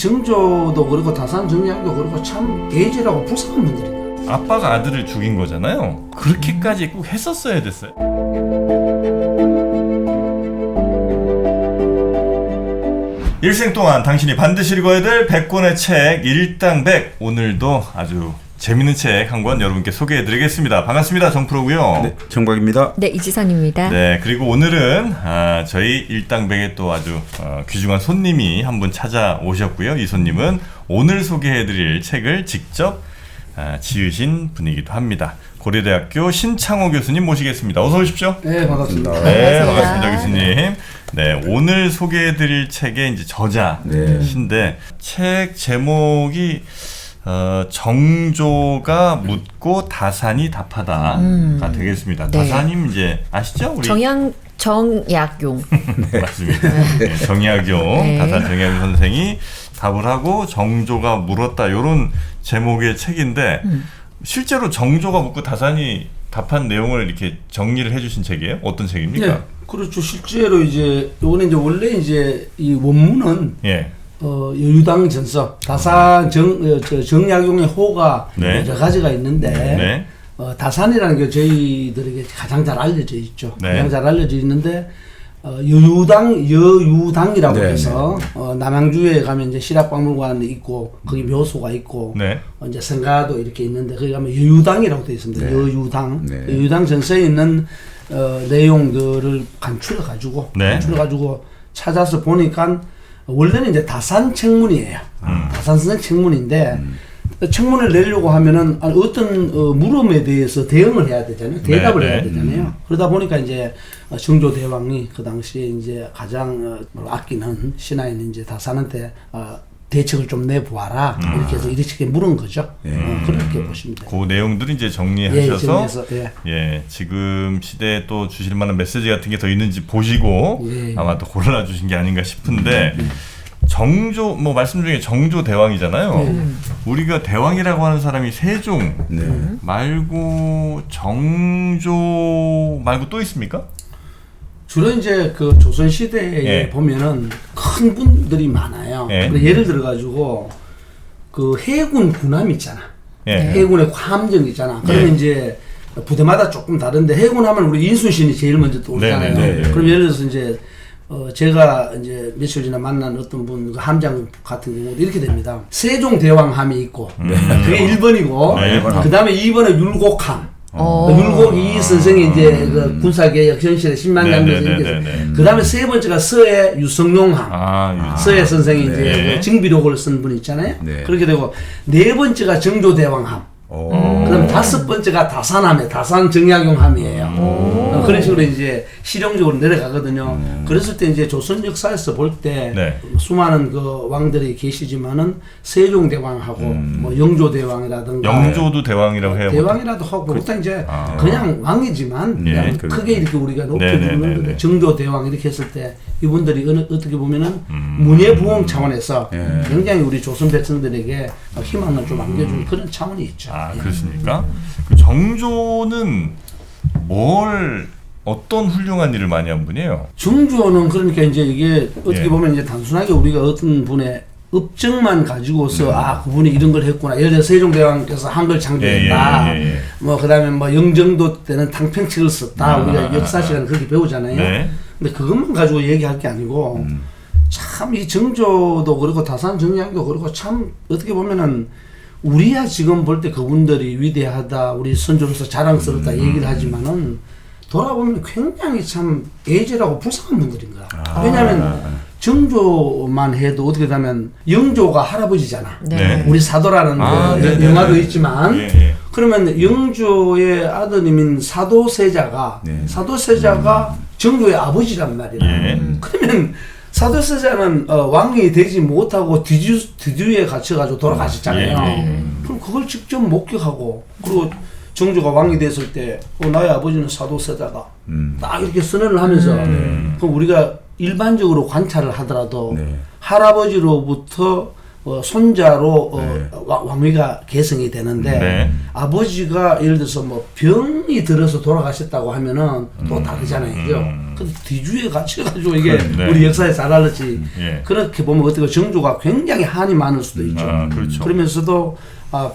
정조도 그렇고 다산 정약도 그렇고 참 애절하고 불쌍한 분들이에요. 아빠가 아들을 죽인 거잖아요. 그렇게까지 꼭 했었어야 됐어요. 일생 동안 당신이 반드시 읽어야 될 100권의 책 일당백, 오늘도 아주 재밌는 책 한 권 여러분께 소개해드리겠습니다. 반갑습니다. 정프로고요. 네, 정박입니다. 네, 이지선입니다. 네, 그리고 오늘은 저희 일당백에 또 아주 귀중한 손님이 한 분 찾아오셨고요. 이 손님은 오늘 소개해드릴 책을 직접 지으신 분이기도 합니다. 고려대학교 신창호 교수님 모시겠습니다. 어서 오십시오. 네, 반갑습니다. 네, 반갑습니다, 교수님. 네, 오늘 소개해드릴 책의 이제 저자신데 책 제목이 정조가 묻고 다산이 답하다가 되겠습니다. 네. 다산님 이제 아시죠? 우리 정약용. 네. 맞습니다. 네, 정약용, 네. 다산 정약용 선생이 답을 하고 정조가 물었다, 이런 제목의 책인데 실제로 정조가 묻고 다산이 답한 내용을 이렇게 정리를 해주신 책이에요? 어떤 책입니까? 네, 그렇죠. 실제로 이제 요거는 이제 원래 이제 이 원문은 예. 여유당 전서 다산 정약용의 호가 네. 여러 가지가 있는데 네. 다산이라는 게 저희들에게 가장 잘 알려져 있죠. 네. 가장 잘 알려져 있는데 여유당이라고 네, 해서 남양주에 가면 이제 실학박물관이 있고 거기 묘소가 있고 네. 이제 성가도 이렇게 있는데 거기 가면 여유당이라고 되어 있습니다. 네. 여유당. 네. 여유당 전서에 있는 내용들을 간추려 가지고 찾아서 보니까 원래는 이제 다산 책문이에요. 다산 선생 책문인데 책문을 내려고 하면은 어떤 물음에 대해서 대응을 해야 되잖아요. 대답을 해야 되잖아요. 그러다 보니까 이제 정조 대왕이 그 당시에 이제 가장 아끼는 신하인 이제 다산한테 대책을 좀 내보아라 이렇게 해서 이렇게 물은 거죠. 그렇게 보시면 돼요. 그 내용들을 이제 정리하셔서 예. 지금 시대에 또 주실 만한 메시지 같은 게 더 있는지 보시고 아마 또 골라주신 게 아닌가 싶은데 정조, 뭐 말씀 중에 정조 대왕이잖아요. 우리가 대왕이라고 하는 사람이 세종 말고 정조 말고 또 있습니까? 주로 이제 그 조선 시대에 보면은 큰 분들이 많아요. 예를 들어 가지고 그 해군 군함 있잖아. 해군의 함정 있잖아. 그러면 이제 부대마다 조금 다른데 해군하면 우리 인순신이 제일 먼저 떠오르잖아요. 그럼 예를 들어서 이제 제가 이제 며칠 전에 만난 어떤 분 그 함장 같은 경우도 이렇게 됩니다. 세종대왕함이 있고 그게 1번이고 그 다음에 2번에 율곡함. 율곡 이 선생이 이제 그 군사개혁 현실의 10만 장면에서 그 다음에 세 번째가 서해 유성룡함. 서해 선생이 이제 징비록을 쓴 분 있잖아요. 그렇게 되고 네 번째가 정조대왕함. 그럼 다섯 번째가 다산함이에요. 다산 정약용함이에요. 그런 식으로 이제 실용적으로 내려가거든요. 그랬을 때 이제 조선 역사에서 볼 때 수많은 그 왕들이 계시지만은 세종대왕하고 뭐 영조대왕이라든가 영조도 대왕이라고 해요. 대왕이라도 하고 그렇다 이제 그냥 왕이지만 그냥 크게 이렇게 우리가 높게 부르는 거죠. 정조대왕 이렇게 했을 때 이분들이 어떻게 보면은 문예부흥 차원에서 굉장히 우리 조선 백성들에게 희망을 좀 안겨주는 그런 차원이 있죠. 그렇습니까? 그 정조는 어떤 훌륭한 일을 많이 한 분이에요? 정조는 그러니까 이제 이게 어떻게 보면 이제 단순하게 우리가 어떤 분의 업적만 가지고서 그분이 이런 걸 했구나. 예를 들어 세종대왕께서 한글 창조했다. 뭐 그다음에 뭐 영정도 때는 탕평책을 썼다. 우리가 역사 시간 그렇게 배우잖아요. 근데 그것만 가지고 얘기할 게 아니고 참 이 정조도 그렇고 다산 정약도 그렇고 참 어떻게 보면은 우리야 지금 볼 때 그분들이 위대하다, 우리 선조로서 자랑스럽다 얘기를 하지만은 돌아보면 굉장히 참 애절하고 불쌍한 분들인 거야. 왜냐하면 정조만 해도 어떻게 되면 영조가 할아버지잖아. 우리 사도라는 영화도 있지만 그러면 영조의 아드님인 사도세자가 정조의 아버지란 말이야. 그러면 사도세자는 왕이 되지 못하고 뒤뒤에 갇혀가지고 돌아가셨잖아요. 그럼 그걸 직접 목격하고 그리고 정조가 왕이 됐을 때 나의 아버지는 사도세자다 딱 이렇게 선언을 하면서 그럼 우리가 일반적으로 관찰을 하더라도 할아버지로부터 손자로 왕위가 계승이 되는데 아버지가 예를 들어서 뭐 병이 들어서 돌아가셨다고 하면은 또 다르잖아요. 그죠? 근데 뒤주에 갇혀가지고 이게 네. 우리 역사에 잘 알았지. 예. 그렇게 보면 어떻게 정조가 굉장히 한이 많을 수도 있죠. 그렇죠. 그러면서도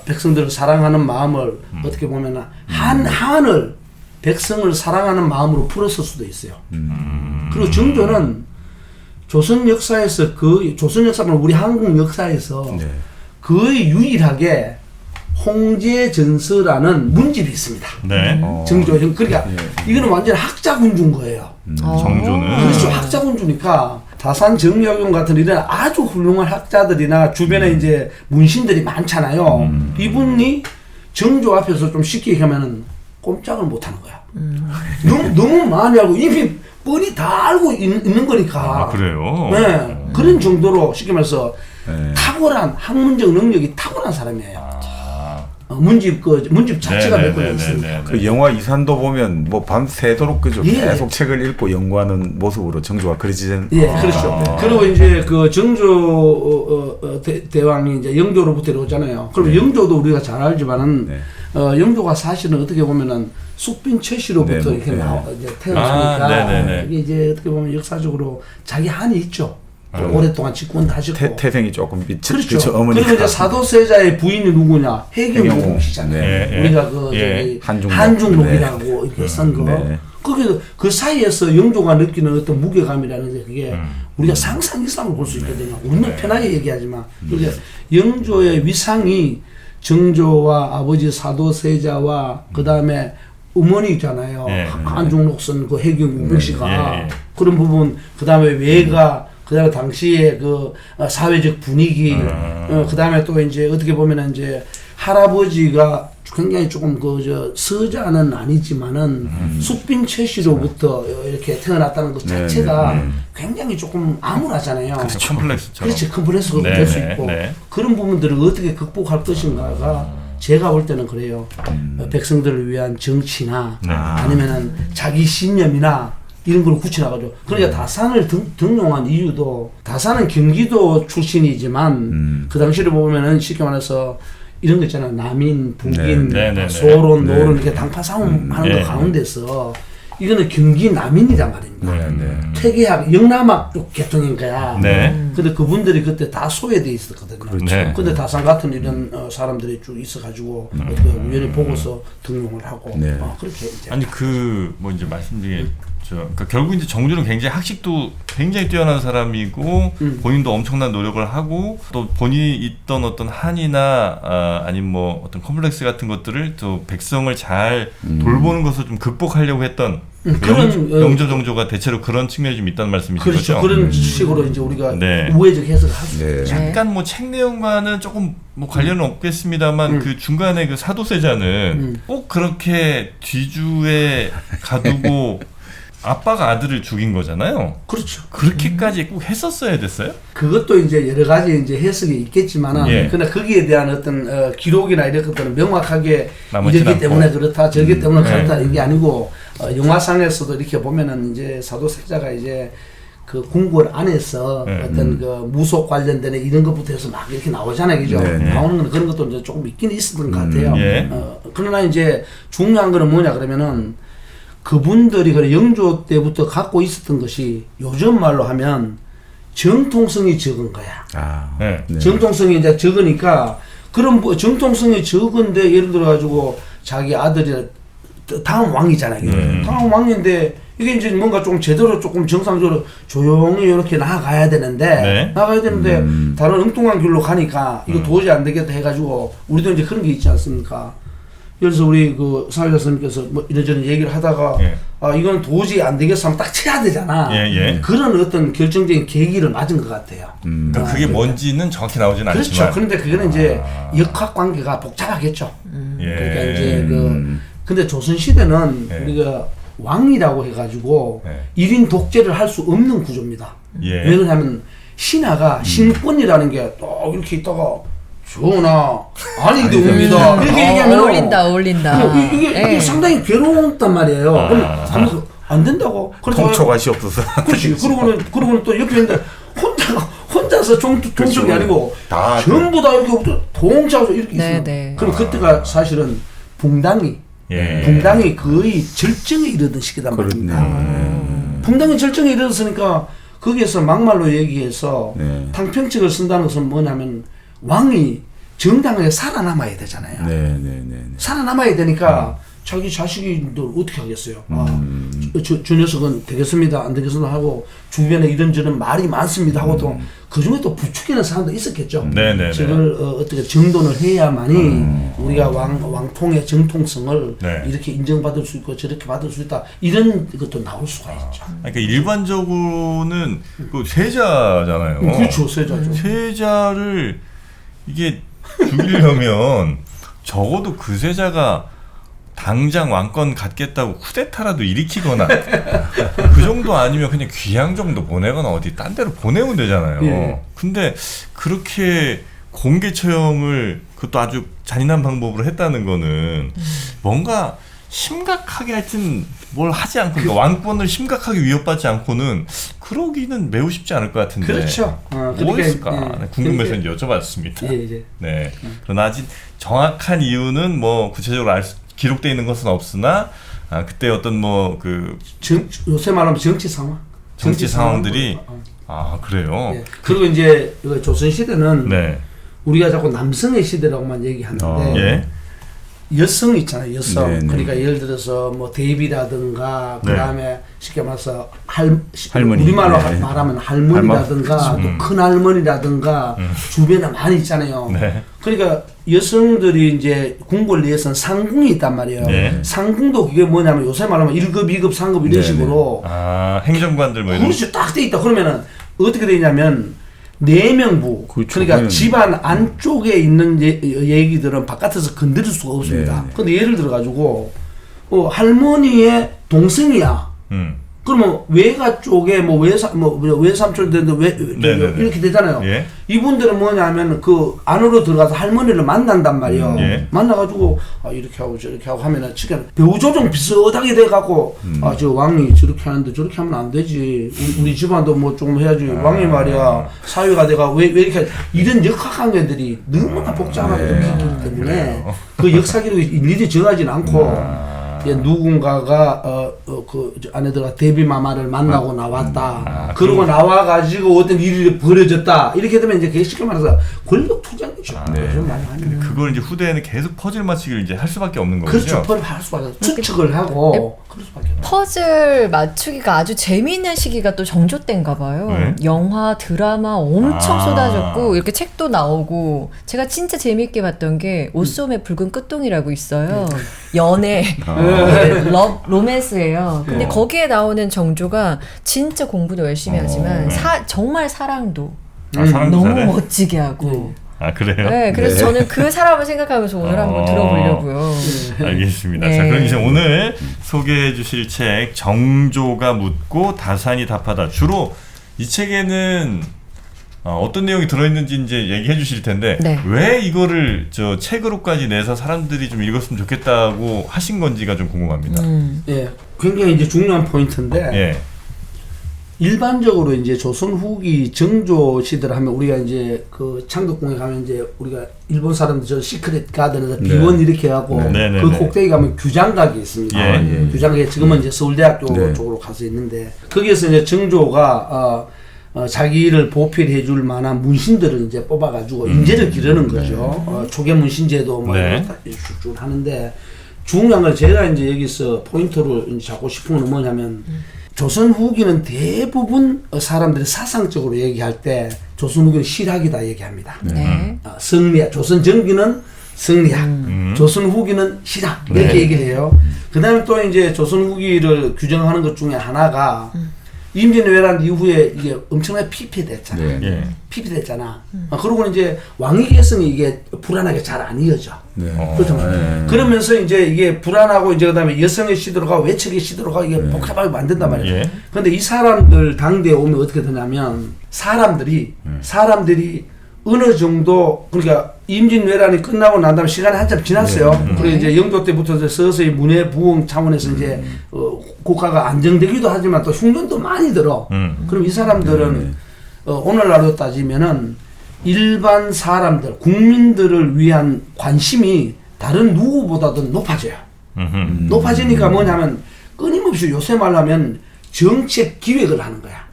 백성들을 사랑하는 마음을 어떻게 보면 한을 백성을 사랑하는 마음으로 풀었을 수도 있어요. 그리고 정조는 조선 역사에서 조선 역사는 우리 한국 역사에서 네. 거의 유일하게 홍제전서라는 문집이 있습니다. 네. 정조형. 그러니까 이거는 완전 학자군주인 거예요. 정조는 그렇죠. 학자군주니까 다산 정약용 같은 이런 아주 훌륭한 학자들이나 주변에 이제 문신들이 많잖아요. 이분이 정조 앞에서 좀 쉽게 얘기하면은 꼼짝을 못 하는 거야. 너무 많이 알고 이미 뻔히 다 알고 있는 거니까. 그래요. 네. 그런 정도로 쉽게 말해서 네. 탁월한 학문적 능력이 탁월한 사람이에요. 문집 자체가 몇 권 있으니까. 그 영화 이산도 보면 뭐 밤새도록 그죠. 예. 계속 책을 읽고 연구하는 모습으로 정조가 그려지는. 예, 그렇죠. 그리고 이제 그 정조 대왕이 이제 영조로부터 이러잖아요. 그럼 영조도 우리가 잘 알지만은 네. 영조가 사실은 어떻게 보면은 숙빈 최씨로부터 네, 이렇게 네. 이제 태어났으니까 네네네. 이게 이제 어떻게 보면 역사적으로 자기 한이 있죠. 오랫동안 집권도 하셨고. 태생이 조금 그렇죠. 어머니가. 그리고 이제 사도세자의 부인이 누구냐? 해경공 씨잖아요. 네. 우리가 그 예. 저기 한중록. 한중록이라고 이렇게 쓴 거. 네. 그 사이에서 영조가 느끼는 어떤 무게감이라는 게 그게 우리가 상상 이상으로 볼 수 있거든요. 우리는 편하게 얘기하지만 그러니까 영조의 위상이 정조와 아버지 사도세자와 그 다음에 어머니잖아요. 예. 한중록선 그 해경공 씨가 예. 그런 부분 그 다음에 외가 그다음에 당시에 그 사회적 분위기, 그다음에 또 이제 어떻게 보면은 이제 할아버지가 굉장히 조금 서자는 아니지만은 숙빈 최씨로부터 이렇게 태어났다는 것 자체가 굉장히 조금 암울하잖아요. 그렇죠. 컴플렉스처럼. 그렇지, 컴플렉스가 네, 될 수 네, 있고 네. 그런 부분들을 어떻게 극복할 것인가가 제가 볼 때는 그래요. 백성들을 위한 정치나 네. 아니면은 자기 신념이나 이런 걸 굳혀나가죠. 그러니까 다산을 등용한 이유도 다산은 경기도 출신이지만 그 당시를 보면은 쉽게 말해서 이런 거 있잖아요. 남인, 북인, 네. 소론, 네. 노론 이렇게 당파 싸움 하는 네. 거 가운데서 이거는 경기 남인이란 말입니다. 네. 퇴계학, 영남학 쪽 계통인 거야. 네. 근데 그분들이 그때 다 소외돼 있었거든요. 그렇죠. 네. 근데 다산 같은 이런 사람들이 쭉 있어가지고 우연히 보고서 등용을 하고 네. 그렇게 이제. 아니 뭐 이제 말씀드린 그러니까 결국 이제 정조는 굉장히 학식도 굉장히 뛰어난 사람이고 본인도 엄청난 노력을 하고 또 본인이 있던 어떤 한이나 아니면 뭐 어떤 컴플렉스 같은 것들을 또 백성을 잘 돌보는 것을 좀 극복하려고 했던 영조 정조가 대체로 그런 측면이 좀 있다는 말씀이신 그렇죠. 거죠? 그런 식으로 이제 우리가 네. 우회적 해석을 할 수 네. 있죠. 약간 뭐 책 내용과는 조금 뭐 관련은 없겠습니다만 그 중간에 그 사도세자는 꼭 그렇게 뒤주에 가두고 아빠가 아들을 죽인 거잖아요. 그렇죠. 그렇게까지 꼭 했었어야 됐어요? 그것도 이제 여러 가지 이제 해석이 있겠지만은, 예. 그러나 거기에 대한 어떤 기록이나 이런 것들은 명확하게 남았진 이렇기 않고. 때문에 그렇다, 저기 때문에 네. 그렇다 이게 아니고 영화상에서도 이렇게 보면은 이제 사도세자가 이제 그 궁궐 안에서 네. 어떤 그 무속 관련된 이런 것부터 해서 막 이렇게 나오잖아요, 그죠? 네. 나오는 건 그런 것도 이제 조금 있긴 있었던 것 같아요. 예. 그러나 이제 중요한 거는 뭐냐 그러면은. 그분들이 그래 영조 때부터 갖고 있었던 것이 요즘 말로 하면 정통성이 적은 거야. 네. 네. 정통성이 이제 적으니까 그런 정통성이 적은데 예를 들어 가지고 자기 아들이 다음 왕이잖아요. 다음 왕인데 이게 이제 뭔가 좀 제대로 조금 정상적으로 조용히 이렇게 나아가야 되는데 네. 나가야 되는데 다른 엉뚱한 길로 가니까 이거 도저히 안 되겠다 해가지고 우리도 이제 그런 게 있지 않습니까? 그래서 우리 그 사회자 선생님께서 뭐 이런저런 얘기를 하다가 예. 이건 도저히 안 되겠어 하면 딱 쳐야 되잖아. 예. 그런 어떤 결정적인 계기를 맞은 것 같아요. 그러니까 그게 뭔지는 정확히 나오진 그렇죠. 않지만 그런데 그거는 이제 역학 관계가 복잡하겠죠. 예. 그러니까 이제 근데 조선 시대는 예. 우리가 왕이라고 해가지고 예. 1인 독재를 할 수 없는 구조입니다. 예. 왜 그러냐면 신하가 신권이라는 게 또 이렇게 있다가 전하 아닌데 옵니다. 그렇게 얘기하면 어울린다. 이게 상당히 괴로웠단 말이에요. 그럼 하면서 안 된다고. 통촉하시 없어서. 그렇지. 그러고는 또 옆에 있는데 혼자서 종족이 아니고 다 전부 다 이렇게 동차서 이렇게 네, 있어요. 네. 그럼 그때가 사실은 붕당이 예. 붕당이 거의 절정에 이르던 시기단 말입니다. 분당의 절정에 이르렀으니까 거기에서 막말로 얘기해서 네. 탕평책을 쓴다는 것은 뭐냐면 왕이 정당하게 살아남아야 되잖아요. 네. 살아남아야 되니까 자기 자식들 어떻게 하겠어요? 저 녀석은 되겠습니다, 안 되겠습니다 하고 주변에 이런저런 말이 많습니다 하고 또 그중에 또 부추기는 사람도 있었겠죠. 저걸 어떻게 정돈을 해야만이 우리가 왕통의 정통성을 네. 이렇게 인정받을 수 있고 저렇게 받을 수 있다 이런 것도 나올 수가 있죠. 그러니까 일반적으로는 그 세자잖아요. 그렇죠, 세자죠. 세자를 이게 죽이려면 적어도 그 세자가 당장 왕권 갖겠다고 쿠데타라도 일으키거나 그 정도 아니면 그냥 귀양 정도 보내거나 어디 딴 데로 보내면 되잖아요. 예. 근데 그렇게 공개 처형을 그것도 아주 잔인한 방법으로 했다는 거는 뭔가 심각하게 하여튼 뭘 하지 않고 그러니까 왕권을 심각하게 위협받지 않고는 그러기는 매우 쉽지 않을 것 같은데 그렇죠. 뭐였을까 예. 궁금해서 이제 여쭤봤습니다. 예. 네. 그러나 아직 정확한 이유는 뭐 구체적으로 기록되어 있는 것은 없으나 그때 어떤 뭐 그 요새 말하면 정치 상황. 정치 상황들이 그래요. 예. 그리고 이제 조선 시대는 네. 우리가 자꾸 남성의 시대라고만 얘기하는데 예. 여성 있잖아요, 여성. 네. 그러니까 예를 들어서 뭐 대비라든가 네. 그다음에 쉽게 말해서 할머니. 우리말로 네. 말하면 할머니라든가 또 큰할머니라든가 주변에 많이 있잖아요. 네. 그러니까 여성들이 이제 궁궐 내에서는 상궁이 있단 말이에요. 네. 상궁도 그게 뭐냐면 요새 말하면 1급, 2급, 3급 이런 네. 식으로 행정관들 뭐 이런 그렇죠. 딱 돼 있다. 그러면은 어떻게 되냐면 내명부 그렇죠. 그러니까 집안 안쪽에 있는 얘기들은 바깥에서 건드릴 수가 없습니다. 네. 근데 예를 들어 가지고 할머니의 동생이야. 그러면 외가 쪽에 뭐 외삼촌 되는데 네네네. 이렇게 되잖아요. 예. 이분들은 뭐냐면 그 안으로 들어가서 할머니를 만난단 말이에요. 예. 만나가지고 이렇게 하고 저렇게 하고 하면은 지금 배우 조정 비슷하게 돼갖고 저 왕이 저렇게 하는데 저렇게 하면 안 되지. 우리 집안도 뭐 조금 해야지. 왕이 말이야 사위가 돼가 왜 이렇게 이런 역학관계들이 너무나 복잡하게 있기 때문에 그 역사기록이 일일이 정하진 않고. 누군가가 그 아내들과 데뷔마마를 만나고 나왔다. 그러고 나와가지고 어떤 일이 벌어졌다. 이렇게 되면 이제 그게 쉽게 말해서 권력 투쟁이죠. 그런 말이 아니에요. 그걸 이제 후대에는 계속 퍼즐 맞추기를 이제 할 수밖에 없는 거죠. 그렇죠. 할 수밖에 없어요. 추측을 하고 그럴 수밖에 없어요. 퍼즐 맞추기가 아주 재미있는 시기가 또 정조 때인가 봐요. 네. 영화, 드라마 엄청 쏟아졌고 이렇게 책도 나오고 제가 진짜 재미있게 봤던 게 옷소매 붉은 끝동이라고 있어요. 연애, 로맨스예요. 근데 거기에 나오는 정조가 진짜 공부도 열심히 하지만 정말 사랑도 사랑도 너무 잘해? 멋지게 하고 그래요? 네, 그래서 저는 그 사람을 생각하면서 오늘 한번 들어보려고요. 알겠습니다. 네. 자, 그럼 이제 오늘 소개해 주실 책 정조가 묻고 다산이 답하다. 주로 이 책에는 어떤 내용이 들어있는지 이제 얘기해 주실 텐데 네. 왜 이거를 저 책으로까지 내서 사람들이 좀 읽었으면 좋겠다고 하신 건지가 좀 궁금합니다. 예, 굉장히 이제 중요한 포인트인데 예. 일반적으로 이제 조선 후기 정조 시대를 하면 우리가 이제 그 창덕궁에 가면 이제 우리가 일본 사람들 저 시크릿 가든에서 비원 이렇게 하고 네. 그 꼭대기 가면 규장각이 있습니다. 예. 규장각이 지금은 이제 서울대학교 네. 쪽으로 가서 있는데 거기에서 이제 정조가 자기를 보필해 줄 만한 문신들을 이제 뽑아가지고 인재를 기르는 거죠. 초계 문신제도 뭐 네. 쭉 하는데 중요한 걸 제가 이제 여기서 포인트를 이제 잡고 싶은 건 뭐냐면 조선 후기는 대부분 사람들이 사상적으로 얘기할 때 조선 후기는 실학이다 얘기합니다. 네. 성리학, 조선 전기는 성리학, 조선 후기는 실학 이렇게 얘기를 해요. 그다음에 또 이제 조선 후기를 규정하는 것 중에 하나가 임진왜란 이후에 이게 엄청나게 피폐됐잖아. 예. 피폐됐잖아. 그러고 이제 왕위 계승이 이게 불안하게 잘 안 이어져. 그렇죠. 그러면서 이제 이게 불안하고 이제 그다음에 여성의 시대로 가고 외척의 시대로 가고 이게 복잡하게 만든단 말이에요. 예. 근데 이 사람들 당대에 오면 어떻게 되냐면 사람들이 어느 정도 그러니까 임진왜란이 끝나고 난 다음에 시간이 한참 지났어요. 그리고 이제 영조 때부터 이제 서서히 문해 부흥 차원에서 이제 국가가 안정되기도 하지만 또 흉년도 많이 들어. 그럼 이 사람들은 오늘날로 따지면은 일반 사람들, 국민들을 위한 관심이 다른 누구보다도 높아져요. 높아지니까 뭐냐면 끊임없이 요새 말하면 정책 기획을 하는 거야.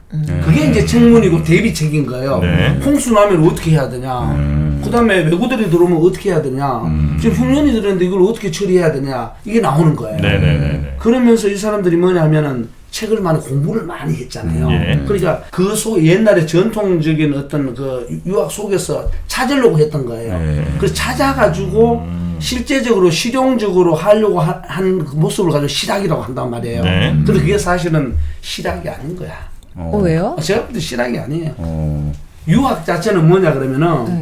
그게 이제 청문이고 대비책인 거예요. 네. 홍수 나면 어떻게 해야 되냐. 그다음에 외구들이 들어오면 어떻게 해야 되냐. 지금 흉년이 들었는데 이걸 어떻게 처리해야 되냐. 이게 나오는 거예요. 네네네. 그러면서 이 사람들이 뭐냐 하면은 책을 많이 공부를 많이 했잖아요. 예. 그러니까 그 속 옛날에 전통적인 어떤 그 유학 속에서 찾으려고 했던 거예요. 그래서 찾아가지고 실제적으로 실용적으로 하려고 한 그 모습을 가지고 실학이라고 한단 말이에요. 네. 근데 그게 사실은 실학이 아닌 거야. 왜요? 제가 볼 때 실학이 아니에요. 유학 자체는 뭐냐 그러면은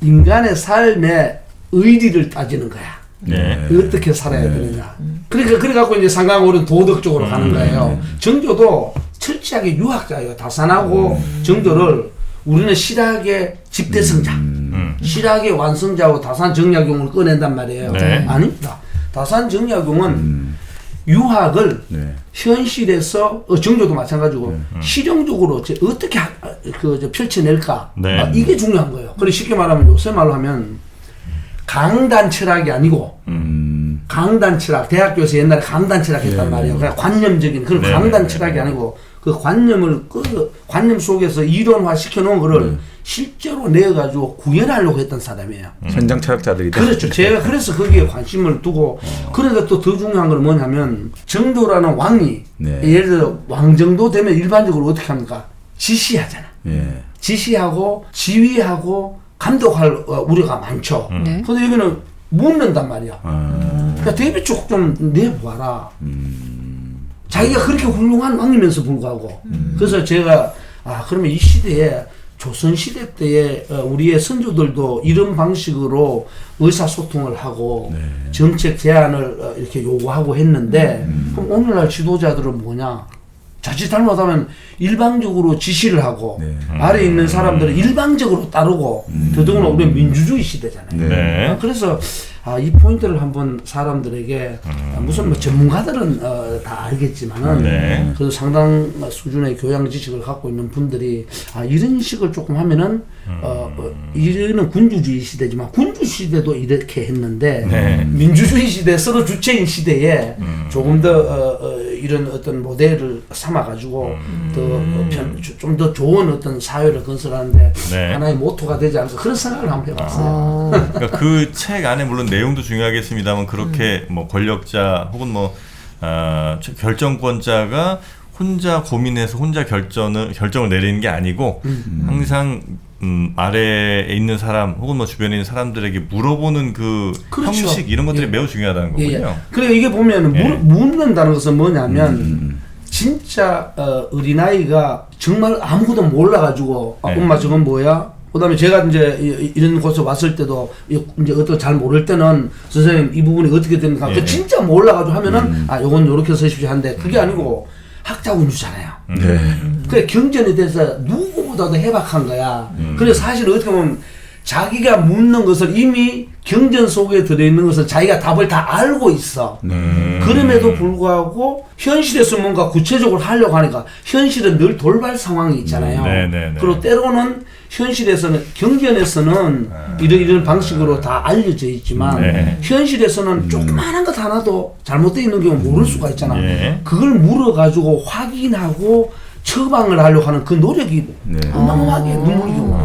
인간의 삶의 의리를 따지는 거야. 네. 어떻게 살아야 되느냐. 그러니까 그래갖고 이제 상강으로는 도덕적으로 가는 거예요. 정조도 철저하게 유학자예요. 다산하고 정조를 우리는 실학의 집대성자, 실학의 완성자하고 다산 정약용을 꺼낸단 말이에요. 네. 아닙니다. 다산 정약용은 유학을 현실에서 정조도 마찬가지고 실용적으로 어떻게 펼쳐낼까. 네. 이게 중요한 거예요. 그리고 쉽게 말하면 요새 말로 하면 강단 철학이 아니고 강단 철학, 대학교에서 옛날에 강단 철학 했단 말이에요. 그냥 관념적인 그런 강단 철학이 아니고 그 관념을 관념 속에서 이론화 시켜놓은 거를 실제로 내가지고 구현하려고 했던 사람이에요. 현장 철학자들이다. 그렇죠. 제가 그래서 거기에 관심을 두고 그러니까 또 더 중요한 건 뭐냐면 정조라는 왕이 예를 들어 왕정도 되면 일반적으로 어떻게 합니까? 지시하잖아. 지시하고 지휘하고 감독할 우리가 많죠. 근데 여기는 묻는단 말이야. 그러니까 대비 쪽 좀 내보아라. 자기가 그렇게 훌륭한 왕이면서 불구하고. 그래서 제가 그러면 이 시대에 조선시대 때에 우리의 선조들도 이런 방식으로 의사소통을 하고 정책 제안을 이렇게 요구하고 했는데 그럼 오늘날 지도자들은 뭐냐? 자칫 잘못하면 일방적으로 지시를 하고 아래에 있는 사람들은 일방적으로 따르고 더더구나 우리는 민주주의 시대잖아요. 네. 그래서 이 포인트를 한번 사람들에게 무슨 뭐 전문가들은 다 알겠지만은 그래도 상당 수준의 교양 지식을 갖고 있는 분들이 이런 식을 조금 하면은 이거는 군주주의 시대지만 군주 시대도 이렇게 했는데 민주주의 시대 서로 주체인 시대에 조금 더 이런 어떤 모델을 삼아가지고 좀 더 좋은 어떤 사회를 건설하는데 하나의 모토가 되지 않을까 그런 생각을 한번 해봤어요. 그러니까 그 책 안에 물론 내용도 중요하겠습니다만 그렇게 뭐 권력자 혹은 뭐 결정권자가 혼자 고민해서 혼자 결정을 내리는 게 아니고 항상 아래에 있는 사람 혹은 뭐 주변에 있는 사람들에게 물어보는 그 그렇죠. 형식 이런 것들이 매우 중요하다는 거군요. 그러니까 이게 보면 묻는다는 것은 뭐냐면 진짜 어린아이가 정말 아무것도 몰라가지고 엄마 저건 뭐야? 그다음에 제가 이제 이런 곳에 왔을 때도 이제 어떤 잘 모를 때는 선생님 이 부분이 어떻게 됩니까? 그 진짜 몰라가지고 하면은 요건 요렇게 쓰십시오 한데 그게 아니고 학자 군주잖아요. 그래 경전에 대해서 누구보다도 해박한 거야. 그래서 사실 어떻게 보면 자기가 묻는 것을 이미 경전 속에 들어있는 것을 자기가 답을 다 알고 있어. 그럼에도 불구하고 현실에서 뭔가 구체적으로 하려고 하니까 현실은 늘 돌발 상황이 있잖아요. 그리고 때로는 현실에서는 경전에서는 이런 방식으로 다 알려져 있지만 현실에서는 조그마한 것 하나도 잘못되어 있는 경우 모를 수가 있잖아. 그걸 물어가지고 확인하고 처방을 하려고 하는 그 노력이 어마어마하게 눈물이 오고.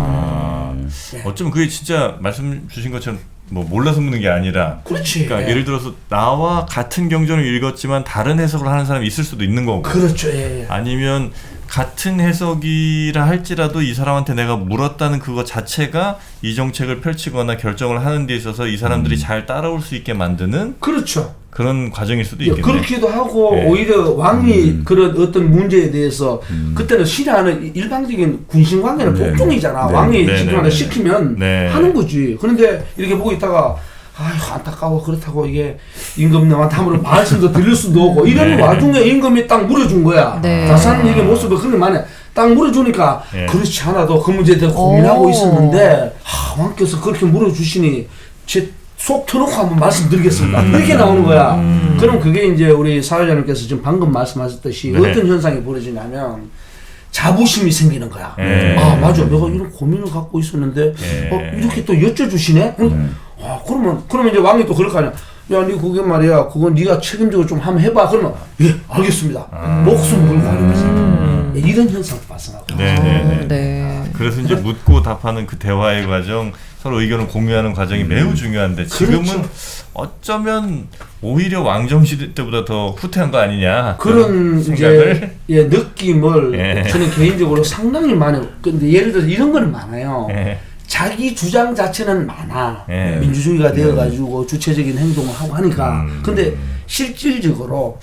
어쩌면 그게 진짜 말씀 주신 것처럼 뭐 몰라서 묻는 게 아니라 그렇지. 그러니까 예를 들어서 나와 같은 경전을 읽었지만 다른 해석을 하는 사람이 있을 수도 있는 거고 그렇죠. 아니면 같은 해석이라 할지라도 이 사람한테 내가 물었다는 그거 자체가 이 정책을 펼치거나 결정을 하는 데 있어서 이 사람들이 잘 따라올 수 있게 만드는 그렇죠. 그런 과정일 수도 있겠네요. 그렇기도 하고 오히려 왕이 그런 어떤 문제에 대해서 그때는 신하는 일방적인 군신 관계는 복종이잖아. 왕이 시키면 하는 거지. 그런데 이렇게 보고 있다가 아휴 안타까워 그렇다고 이게 임금님한테 함부로 말씀도 드릴 수도 없고 이런 와중에 임금이 딱 물어준 거야. 다산 얘기 모습을 그렇게 많이 딱 물어주니까 그렇지 않아도 그 문제에 대해 고민하고 있었는데 왕께서 그렇게 물어주시니 제 속 터놓고 한번 말씀드리겠습니다. 이렇게 나오는 거야. 그럼 그게 이제 우리 사회자님께서 지금 방금 말씀하셨듯이 어떤 현상이 벌어지냐면 자부심이 생기는 거야. 맞아. 내가 이런 고민을 갖고 있었는데 이렇게 또 여쭤주시네. 그러면 이제 왕이 또 그럴 거 아니야. 야, 니 그게 말이야. 그건 네가 책임지고 좀 한번 해봐. 그러면 예, 알겠습니다. 목숨 걸고 하는 거지. 이런 현상도 발생하고. 네네네. 네. 그래서 이제 묻고 답하는 그 대화의 과정, 서로 의견을 공유하는 과정이 매우 중요한데 지금은 그렇죠. 어쩌면 오히려 왕정시대 때보다 더 후퇴한 거 아니냐 그런 생각을 이제 느낌을 예. 저는 개인적으로 상당히 많이. 근데 예를 들어서 이런 거는 많아요. 예. 자기 주장 자체는 많아. 예. 민주주의가 되어가지고 주체적인 행동을 하고 하니까. 근데 실질적으로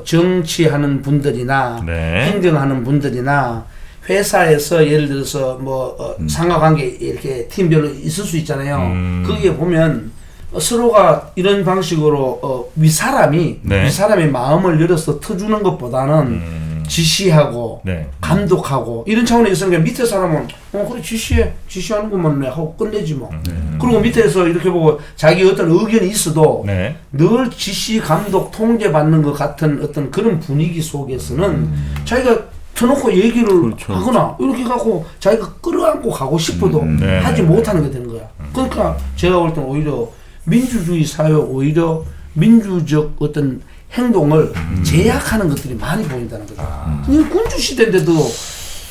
정치하는 분들이나 네. 행정하는 분들이나 회사에서 예를 들어서 뭐 상하관계 이렇게 팀별로 있을 수 있잖아요. 거기에 보면 서로가 이런 방식으로 윗사람이 마음을 열어서 터주는 것보다는 지시하고 네. 감독하고 이런 차원에서 그냥 밑에 사람은 그래 지시하는 것만 하고 끝내지 뭐. 그리고 밑에서 이렇게 보고 자기 어떤 의견이 있어도 네. 늘 지시 감독 통제받는 것 같은 어떤 그런 분위기 속에서는 자기가 터놓고 얘기를 하거나 이렇게 갖고 자기가 끌어안고 가고 싶어도 하지 못하는 게 되는 거야. 그러니까 제가 볼 때는 오히려 민주주의 사회 오히려 민주적 어떤 행동을 제약하는 것들이 많이 보인다는 거죠. 군주 시대인데도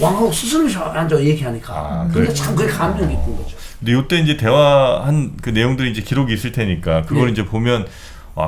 왕하고 스승이 앉아 얘기하니까 그게 참 그게 감명 깊은 거죠. 근데 이때 이제 대화한 그 내용들이 이제 기록이 있을 테니까 그걸 네. 이제 보면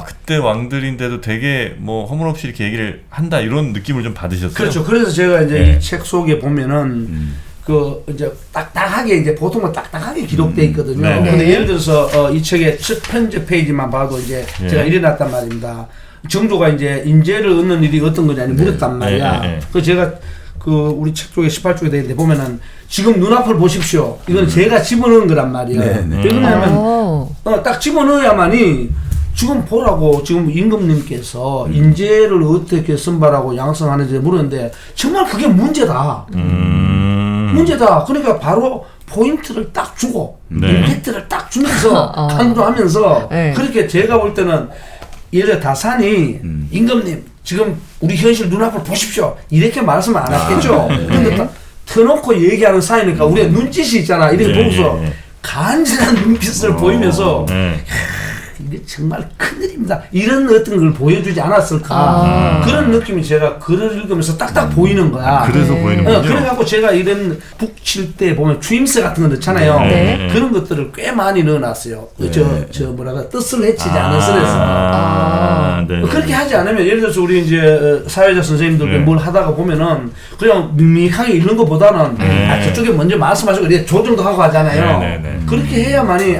그때 왕들인데도 되게 뭐 허물없이 이렇게 얘기를 한다 이런 느낌을 좀 받으셨어요. 그렇죠. 그래서 제가 이제 네. 이 책 속에 보면은 그 이제 딱딱하게 이제 보통은 딱딱하게 기록돼 있거든요. 네. 근데 예를 들어서 이 책의 첫 편집 페이지만 봐도 이제 제가 일어났단 말입니다. 정조가 이제 인재를 얻는 일이 어떤 거냐니 물었단 말이야. 그 제가 그 우리 책 쪽에 18쪽에 되는데 보면은 지금 눈앞을 보십시오. 이건 제가 집어넣은 거란 말이에요. 왜 그러냐면 딱 집어넣어야만이 지금 보라고 지금 임금님께서 인재를 어떻게 선발하고 양성하는지 물었는데 정말 그게 문제다. 문제다. 그러니까 바로 포인트를 딱 주고 임팩트를 딱 주면서 강조하면서 그렇게 제가 볼 때는 예를 들어 다산이 임금님 지금 우리 현실 눈앞을 보십시오. 이렇게 말씀 안 했겠죠. 근데 딱 터놓고 얘기하는 사이니까 우리가 눈짓이 있잖아. 이렇게 보고서 간절한 눈빛을 보이면서 이게 정말 큰일입니다. 이런 어떤 걸 보여주지 않았을까. 그런 느낌이 제가 글을 읽으면서 딱딱 보이는 거야. 그래서 보이는군요. 그래갖고 제가 이런 북칠 때 보면 추임새 같은 거 넣잖아요. 그런 것들을 꽤 많이 넣어놨어요. 저 뭐랄까 뜻을 해치지 않은 선에서. 그렇게 하지 않으면 예를 들어서 우리 이제 사회자 선생님들 뭘 하다가 보면은 그냥 밋밋하게 읽는 것보다는 저쪽에 먼저 말씀하시고 이렇게 조정도 하고 하잖아요. 그렇게 해야만이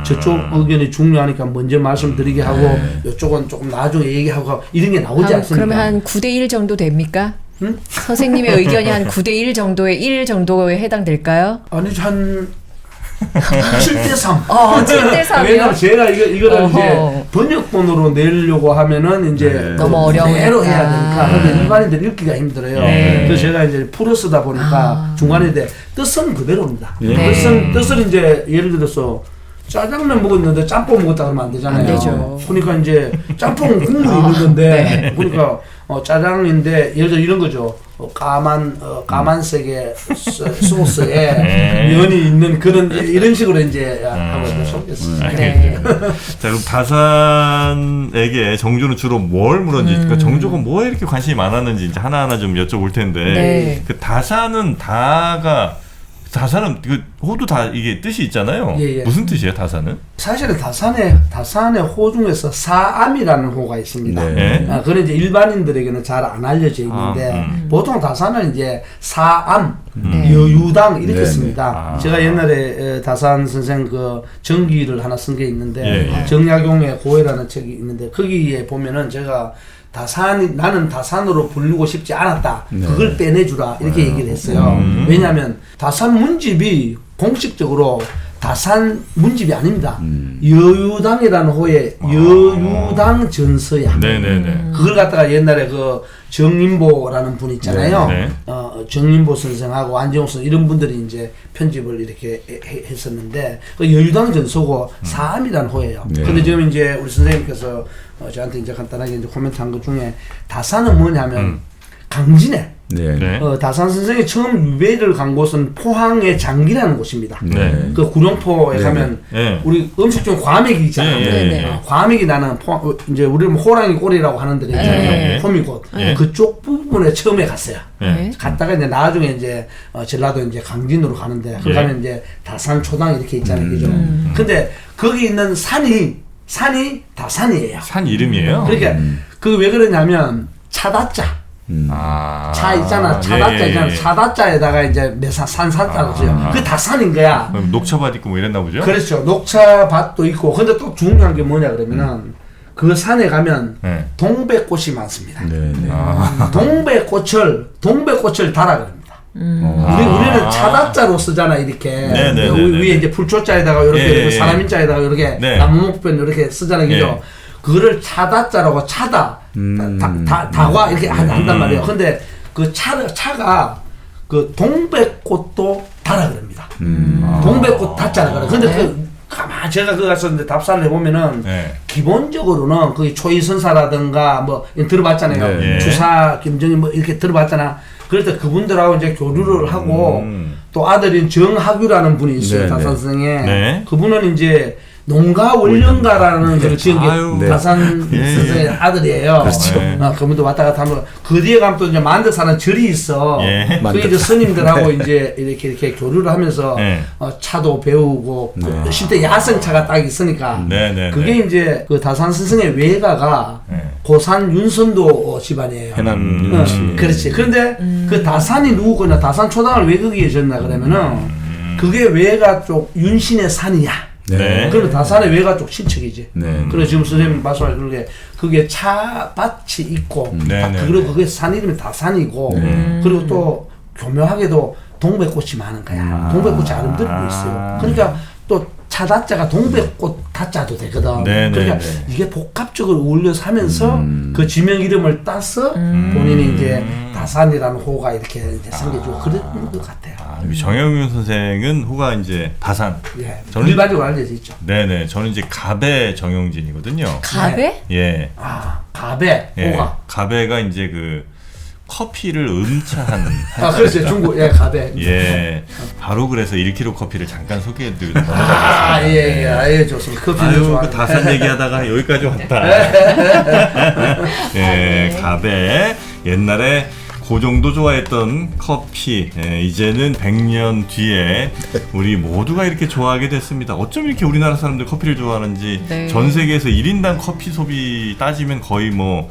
저쪽 의견이 중요하니까 먼저 말씀드리게 하고 이쪽은 조금 나중에 얘기하고 이런 게 나오지 않습니까? 그러면 한 9대1 정도 됩니까? 응? 선생님의 의견이 한 9대1 정도의 1 정도에 해당될까요? 아니 한 7대3. 7대3이요? 왜냐면 제가 이거를 이제 번역본으로 내려고 하면은 이제 너무 어려우니까. 그대로 해야 되니까 근데 일반인들이 읽기가 힘들어요. 그래서 제가 이제 풀어 쓰다 보니까 중간에 이제 뜻은 그대로입니다. 뜻을 이제 예를 들어서 짜장면 먹었는데 짬뽕 먹었다 그러면 안 되잖아요. 안 되죠. 그러니까 이제 짬뽕은 국물이 있는 건데 그러니까 짜장인데 예를 들어 이런 거죠. 까만색의 소스에 면이 있는 그런 이런 식으로 이제 하고 있습니다. 자, 그럼 다산에게 정조는 주로 뭘 물었는지, 그러니까 정조가 뭐에 이렇게 관심이 많았는지 이제 하나하나 좀 여쭤볼 텐데, 그 다산은 다산은 그 호도 다 이게 뜻이 있잖아요. 무슨 뜻이에요, 다산은? 사실은 다산의 호 중에서 사암이라는 호가 있습니다. 그건 이제 일반인들에게는 잘 안 알려져 있는데 보통 다산은 이제 사암, 여유당 이렇게 씁니다. 제가 옛날에 다산 선생 그 정기를 하나 쓴 게 있는데 정약용의 고해라는 책이 있는데 거기에 보면은 제가 나는 다산으로 부르고 싶지 않았다. 그걸 빼내주라. 이렇게 얘기를 했어요. 왜냐하면 다산 문집이 공식적으로 다산 문집이 아닙니다. 여유당이라는 호의 여유당 전서야. 그걸 갖다가 옛날에 그 정인보라는 분 있잖아요. 정인보 선생하고 안정호 선생 이런 분들이 이제 편집을 이렇게 했었는데 그 여유당 전서고 사암이라는 호예요. 근데 지금 이제 우리 선생님께서 저한테 이제 간단하게 이제 코멘트한 것 중에 다산은 뭐냐면 강진에 네. 네. 다산 선생이 처음 유배를 간 곳은 포항의 장기라는 곳입니다. 네. 그 구룡포에 네. 가면 네. 우리 음식 중에 과메기 있잖아요. 네. 네. 과메기 나는 포항, 이제 우리는 호랑이 꼬리라고 하는 데가 있잖아요. 네. 호미곶. 네. 그쪽 부분에 처음에 갔어요. 네. 갔다가 이제 나중에 이제 전라도 이제 강진으로 가는데 그 예. 가면 이제 다산 초당 이렇게 있잖아요. 그죠? 근데 거기 있는 산이 다산이에요. 산 이름이에요? 그러니까 그 왜 그러냐면 차다자. 아. 차 있잖아. 차다자 있잖아. 차다자에다가 이제 산사자로 써요. 그 다산인 거야. 그럼 녹차밭 있고 뭐 이랬나 보죠? 그렇죠. 녹차밭도 있고. 근데 또 중요한 게 뭐냐 그러면은 그 산에 가면 네. 동백꽃이 많습니다. 네. 네. 동백꽃을 달아 그럽니다. 우리는 차다자로 쓰잖아 이렇게. 네네네네. 위에 이제 불초자에다가 이렇게 예. 사람인자에다가 이렇게 네. 나무목변 이렇게 쓰잖아요, 그죠? 예. 그거를 차다자라고 차다, 다과 이렇게 한단 말이에요. 근데 그 차가 그 동백꽃도 달아 그럽니다. 동백꽃 다자라 그래. 근데 그 가만 제가 그 가서 이제 답사를 해보면은 네. 기본적으로는 그 초이선사라든가 뭐 들어봤잖아요. 네. 주사 김정일 뭐 이렇게 들어봤잖아. 그럴 때 그분들하고 이제 교류를 하고 또 아들인 정학유라는 분이 있어요. 네, 다산 네. 선생에. 네. 그분은 이제 농가 원령가라는 그 지은 게 아유. 네. 다산 예. 선생의 아들이에요. 그렇죠. 네. 그분도 왔다 갔다 하면 그 뒤에 가면 또 이제 만덕 사는 절이 있어. 예. 그 이제 스님들하고 이제 이렇게 교류를 하면서 네. 차도 배우고 그 실제 야성차가 딱 있으니까 네. 그게 이제 그 다산 선생의 외가가 네. 고산 윤선도 집안이에요. 해남 윤씨. 그렇지. 그런데 그 다산이 누구거나 다산 초당을 왜 거기에 졌나 그러면은 그게 외가 쪽 윤신의 산이야. 네. 그러면 다산의 외가 쪽 친척이지. 네. 그래서 지금 선생님 말씀하신 그게 그게 차밭이 있고 네, 네, 그리고 그게 산 이름이 다산이고 그리고 또 교묘하게도 동백꽃이 많은 거야. 동백꽃이 아름답고 있어요. 그러니까 또 차다자가 동백꽃 다자도 되거든. 네, 그러니까 네, 네. 이게 복합적으로 어울려서 하면서 그 지명 이름을 따서 본인이 이제 다산이라는 호가 이렇게 이제 생겨지고 그런 것 같아요. 우리 정영윤 선생은 호가 이제 다산. 예, 저는- 일반적으로 알려져 있죠. 네네. 저는 이제 가배 정영진이거든요. 가베? 예. 가배 예. 호가. 가배가 이제 그 커피를 음차하는. 그렇죠. 중국 가배. 예. 바로 그래서 1kg 커피를 잠깐 소개해드리고 예, 좋습니다. 커피를 아유, 좋아하는. 그 다산 얘기하다가 여기까지 왔다. 예, 가배. 옛날에 고종도 좋아했던 커피. 예, 이제는 100년 뒤에 우리 모두가 이렇게 좋아하게 됐습니다. 어쩜 이렇게 우리나라 사람들 커피를 좋아하는지. 네. 전 세계에서 1인당 커피 소비 따지면 거의 뭐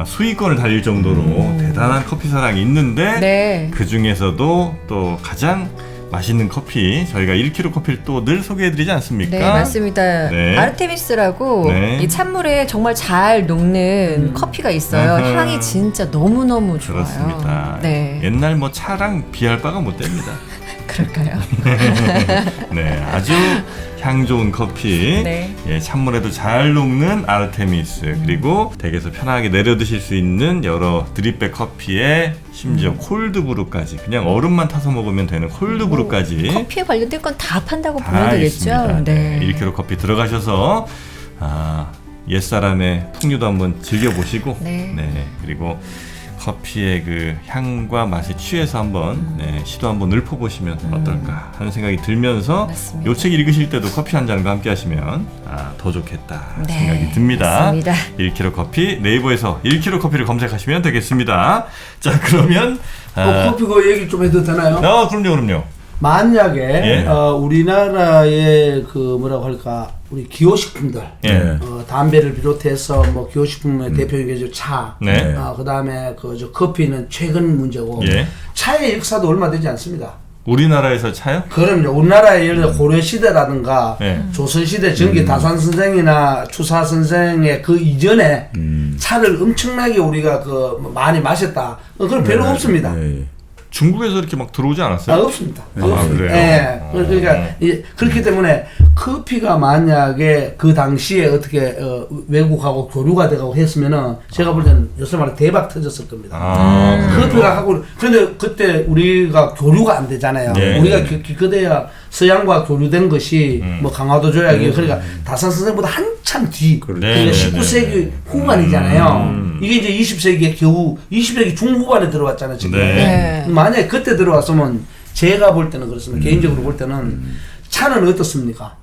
수익권을 달릴 정도로 대단한 커피 사랑이 있는데 네. 그 중에서도 또 가장 맛있는 커피, 저희가 1kg 커피를 또 늘 소개해드리지 않습니까? 네, 맞습니다. 네. 아르테미스라고 네. 이 찬물에 정말 잘 녹는 커피가 있어요. 아하. 향이 진짜 너무너무 좋아요. 그렇습니다. 네. 옛날 뭐 차랑 비할 바가 못 됩니다. 그럴까요? 네, 아주 향 좋은 커피, 네. 예, 찬물에도 잘 녹는 아르테미스, 그리고 댁에서 편하게 내려 드실 수 있는 여러 드립백 커피에 심지어 콜드브루까지, 그냥 얼음만 타서 먹으면 되는 콜드브루까지 커피에 관련된 건 다 판다고 다 보면 되겠죠. 있습니다. 네. 1kg 커피 들어가셔서 옛사람의 풍류도 한번 즐겨보시고, 네. 그리고 커피의 그 향과 맛에 취해서 한번 시도 한번 읊어보시면 어떨까 하는 생각이 들면서 맞습니다. 요 책 읽으실 때도 커피 한 잔과 함께 하시면 더 좋겠다 네, 생각이 듭니다. 맞습니다. 1kg 커피, 네이버에서 1kg 커피를 검색하시면 되겠습니다. 자, 그러면 커피 그 얘기 좀 해도 되나요? 그럼요. 만약에 예. 우리나라의 그 뭐라고 할까 우리 기호식품들 예. 담배를 비롯해서 뭐 기호식품의 대표적인 게 차, 네. 그다음에 저 커피는 최근 문제고 예. 차의 역사도 얼마 되지 않습니다. 우리나라에서 차요? 그럼요. 우리나라의 예를 들어 고려 시대라든가 예. 조선 시대 전기 다산 선생이나 추사 선생의 그 이전에 차를 엄청나게 우리가 그 많이 마셨다. 그건 별로 없습니다. 네. 중국에서 이렇게 막 들어오지 않았어요? 없습니다. 아, 없습니다. 그래요? 예. 그러니까 그렇기 때문에 커피가 만약에 그 당시에 어떻게 외국하고 교류가 되고 했으면은 제가 볼 때는 요새 말에 대박 터졌을 겁니다. 커피가 하고 그런데 그때 우리가 교류가 안 되잖아요. 네. 우리가 그때야 서양과 교류된 것이 뭐 강화도 조약이 그러니까 다산 선생보다 한참 뒤 그렇죠. 그러니까 네, 19세기 후반이잖아요. 이게 이제 20세기에 겨우 20세기 중후반에 들어왔잖아요 지금. 네. 만약에 그때 들어왔으면 제가 볼 때는 그렇습니다. 개인적으로 볼 때는 차는 어떻습니까?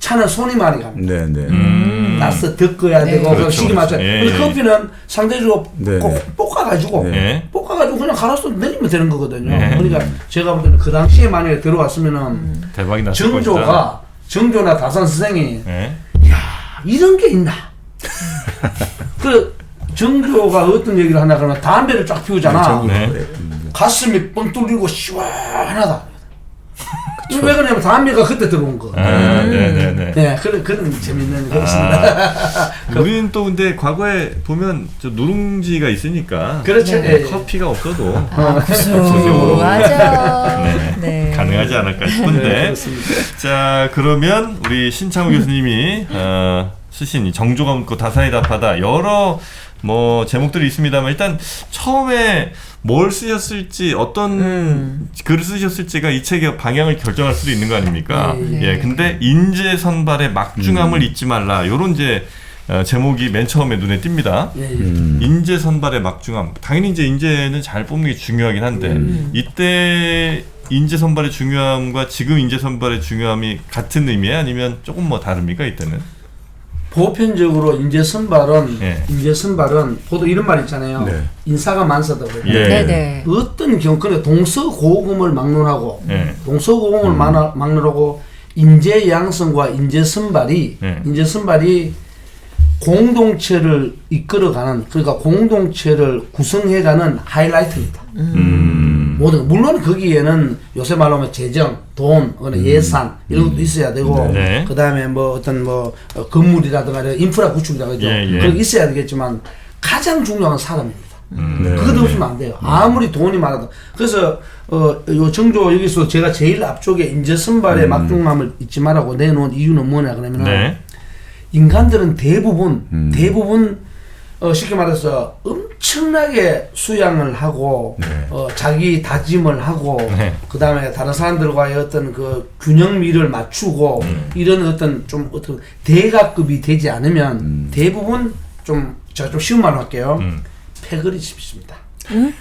차는 손이 많이 갑니다. 네네. 나서 덮어야 되고 그렇죠, 시기 맞춰. 그렇죠. 근데 커피는 상대적으로 네, 꼭 네. 볶아가지고 네. 볶아가지고 그냥 갈아서 내리면 되는 거거든요. 네. 그러니까 제가 볼 때는 그 당시에 만약에 들어왔으면은 대박이 났을 것이다. 정조나 다산 선생이 네. 이런 게 있나? 그 정조가 어떤 얘기를 하냐 그러면 담배를 쫙 피우잖아. 네. 가슴이 뻥 뚫리고 시원하다. 왜 그러냐면 담배가 그때 들어온 거. 네네네. 네, 그런 재밌는 게 있습니다. 우리는 또 근데 과거에 보면 저 누룽지가 있으니까 그렇죠. 예. 커피가 없어도 구수. 맞아. 네. 네. 가능하지 않을까 싶은데 자 그러면 우리 신창우 교수님이 쓰신 이 정조가 묻고 다산이 답하다 여러 뭐 제목들이 있습니다만 일단 처음에 뭘 쓰셨을지 어떤 글을 쓰셨을지가 이 책의 방향을 결정할 수도 있는 거 아닙니까? 예, 근데 인재 선발의 막중함을 잊지 말라. 요런 이제 제목이 맨 처음에 눈에 띕니다. 인재 선발의 막중함. 당연히 이제 인재는 잘 뽑는 게 중요하긴 한데 이때 인재 선발의 중요함과 지금 인재 선발의 중요함이 같은 의미야? 아니면 조금 뭐 다릅니까 이때는? 보편적으로 인재 선발은 예. 보통 이런 말 있잖아요. 네. 인사가 만사다 그래요. 예. 네네. 어떤 경우 그래 동서고금을 막론하고 예. 동서고금을 막론하고 인재 양성과 인재 선발이 공동체를 이끌어가는 그러니까 공동체를 구성해가는 하이라이트입니다. 모든 물론 거기에는 요새 말로 하면 재정, 돈, 예산 이런 것도 있어야 되고 네. 그다음에 뭐 어떤 건물이라든가 인프라 구축이라든가 예. 그런 게 있어야 되겠지만 가장 중요한 건 사람입니다. 네. 그것 없으면 안 돼요. 아무리 돈이 많아도. 그래서 요 정조 여기서 제가 제일 앞쪽에 인재 선발의 막중함을 잊지 말라고 내놓은 이유는 뭐냐 그러면 네. 인간들은 대부분 쉽게 말해서 엄청나게 수양을 하고 자기 다짐을 하고 네. 그 다음에 다른 사람들과의 어떤 그 균형미를 맞추고 이런 어떤 대가급이 되지 않으면 대부분 제가 좀 쉬운 말로 할게요. 패거리 집습니다.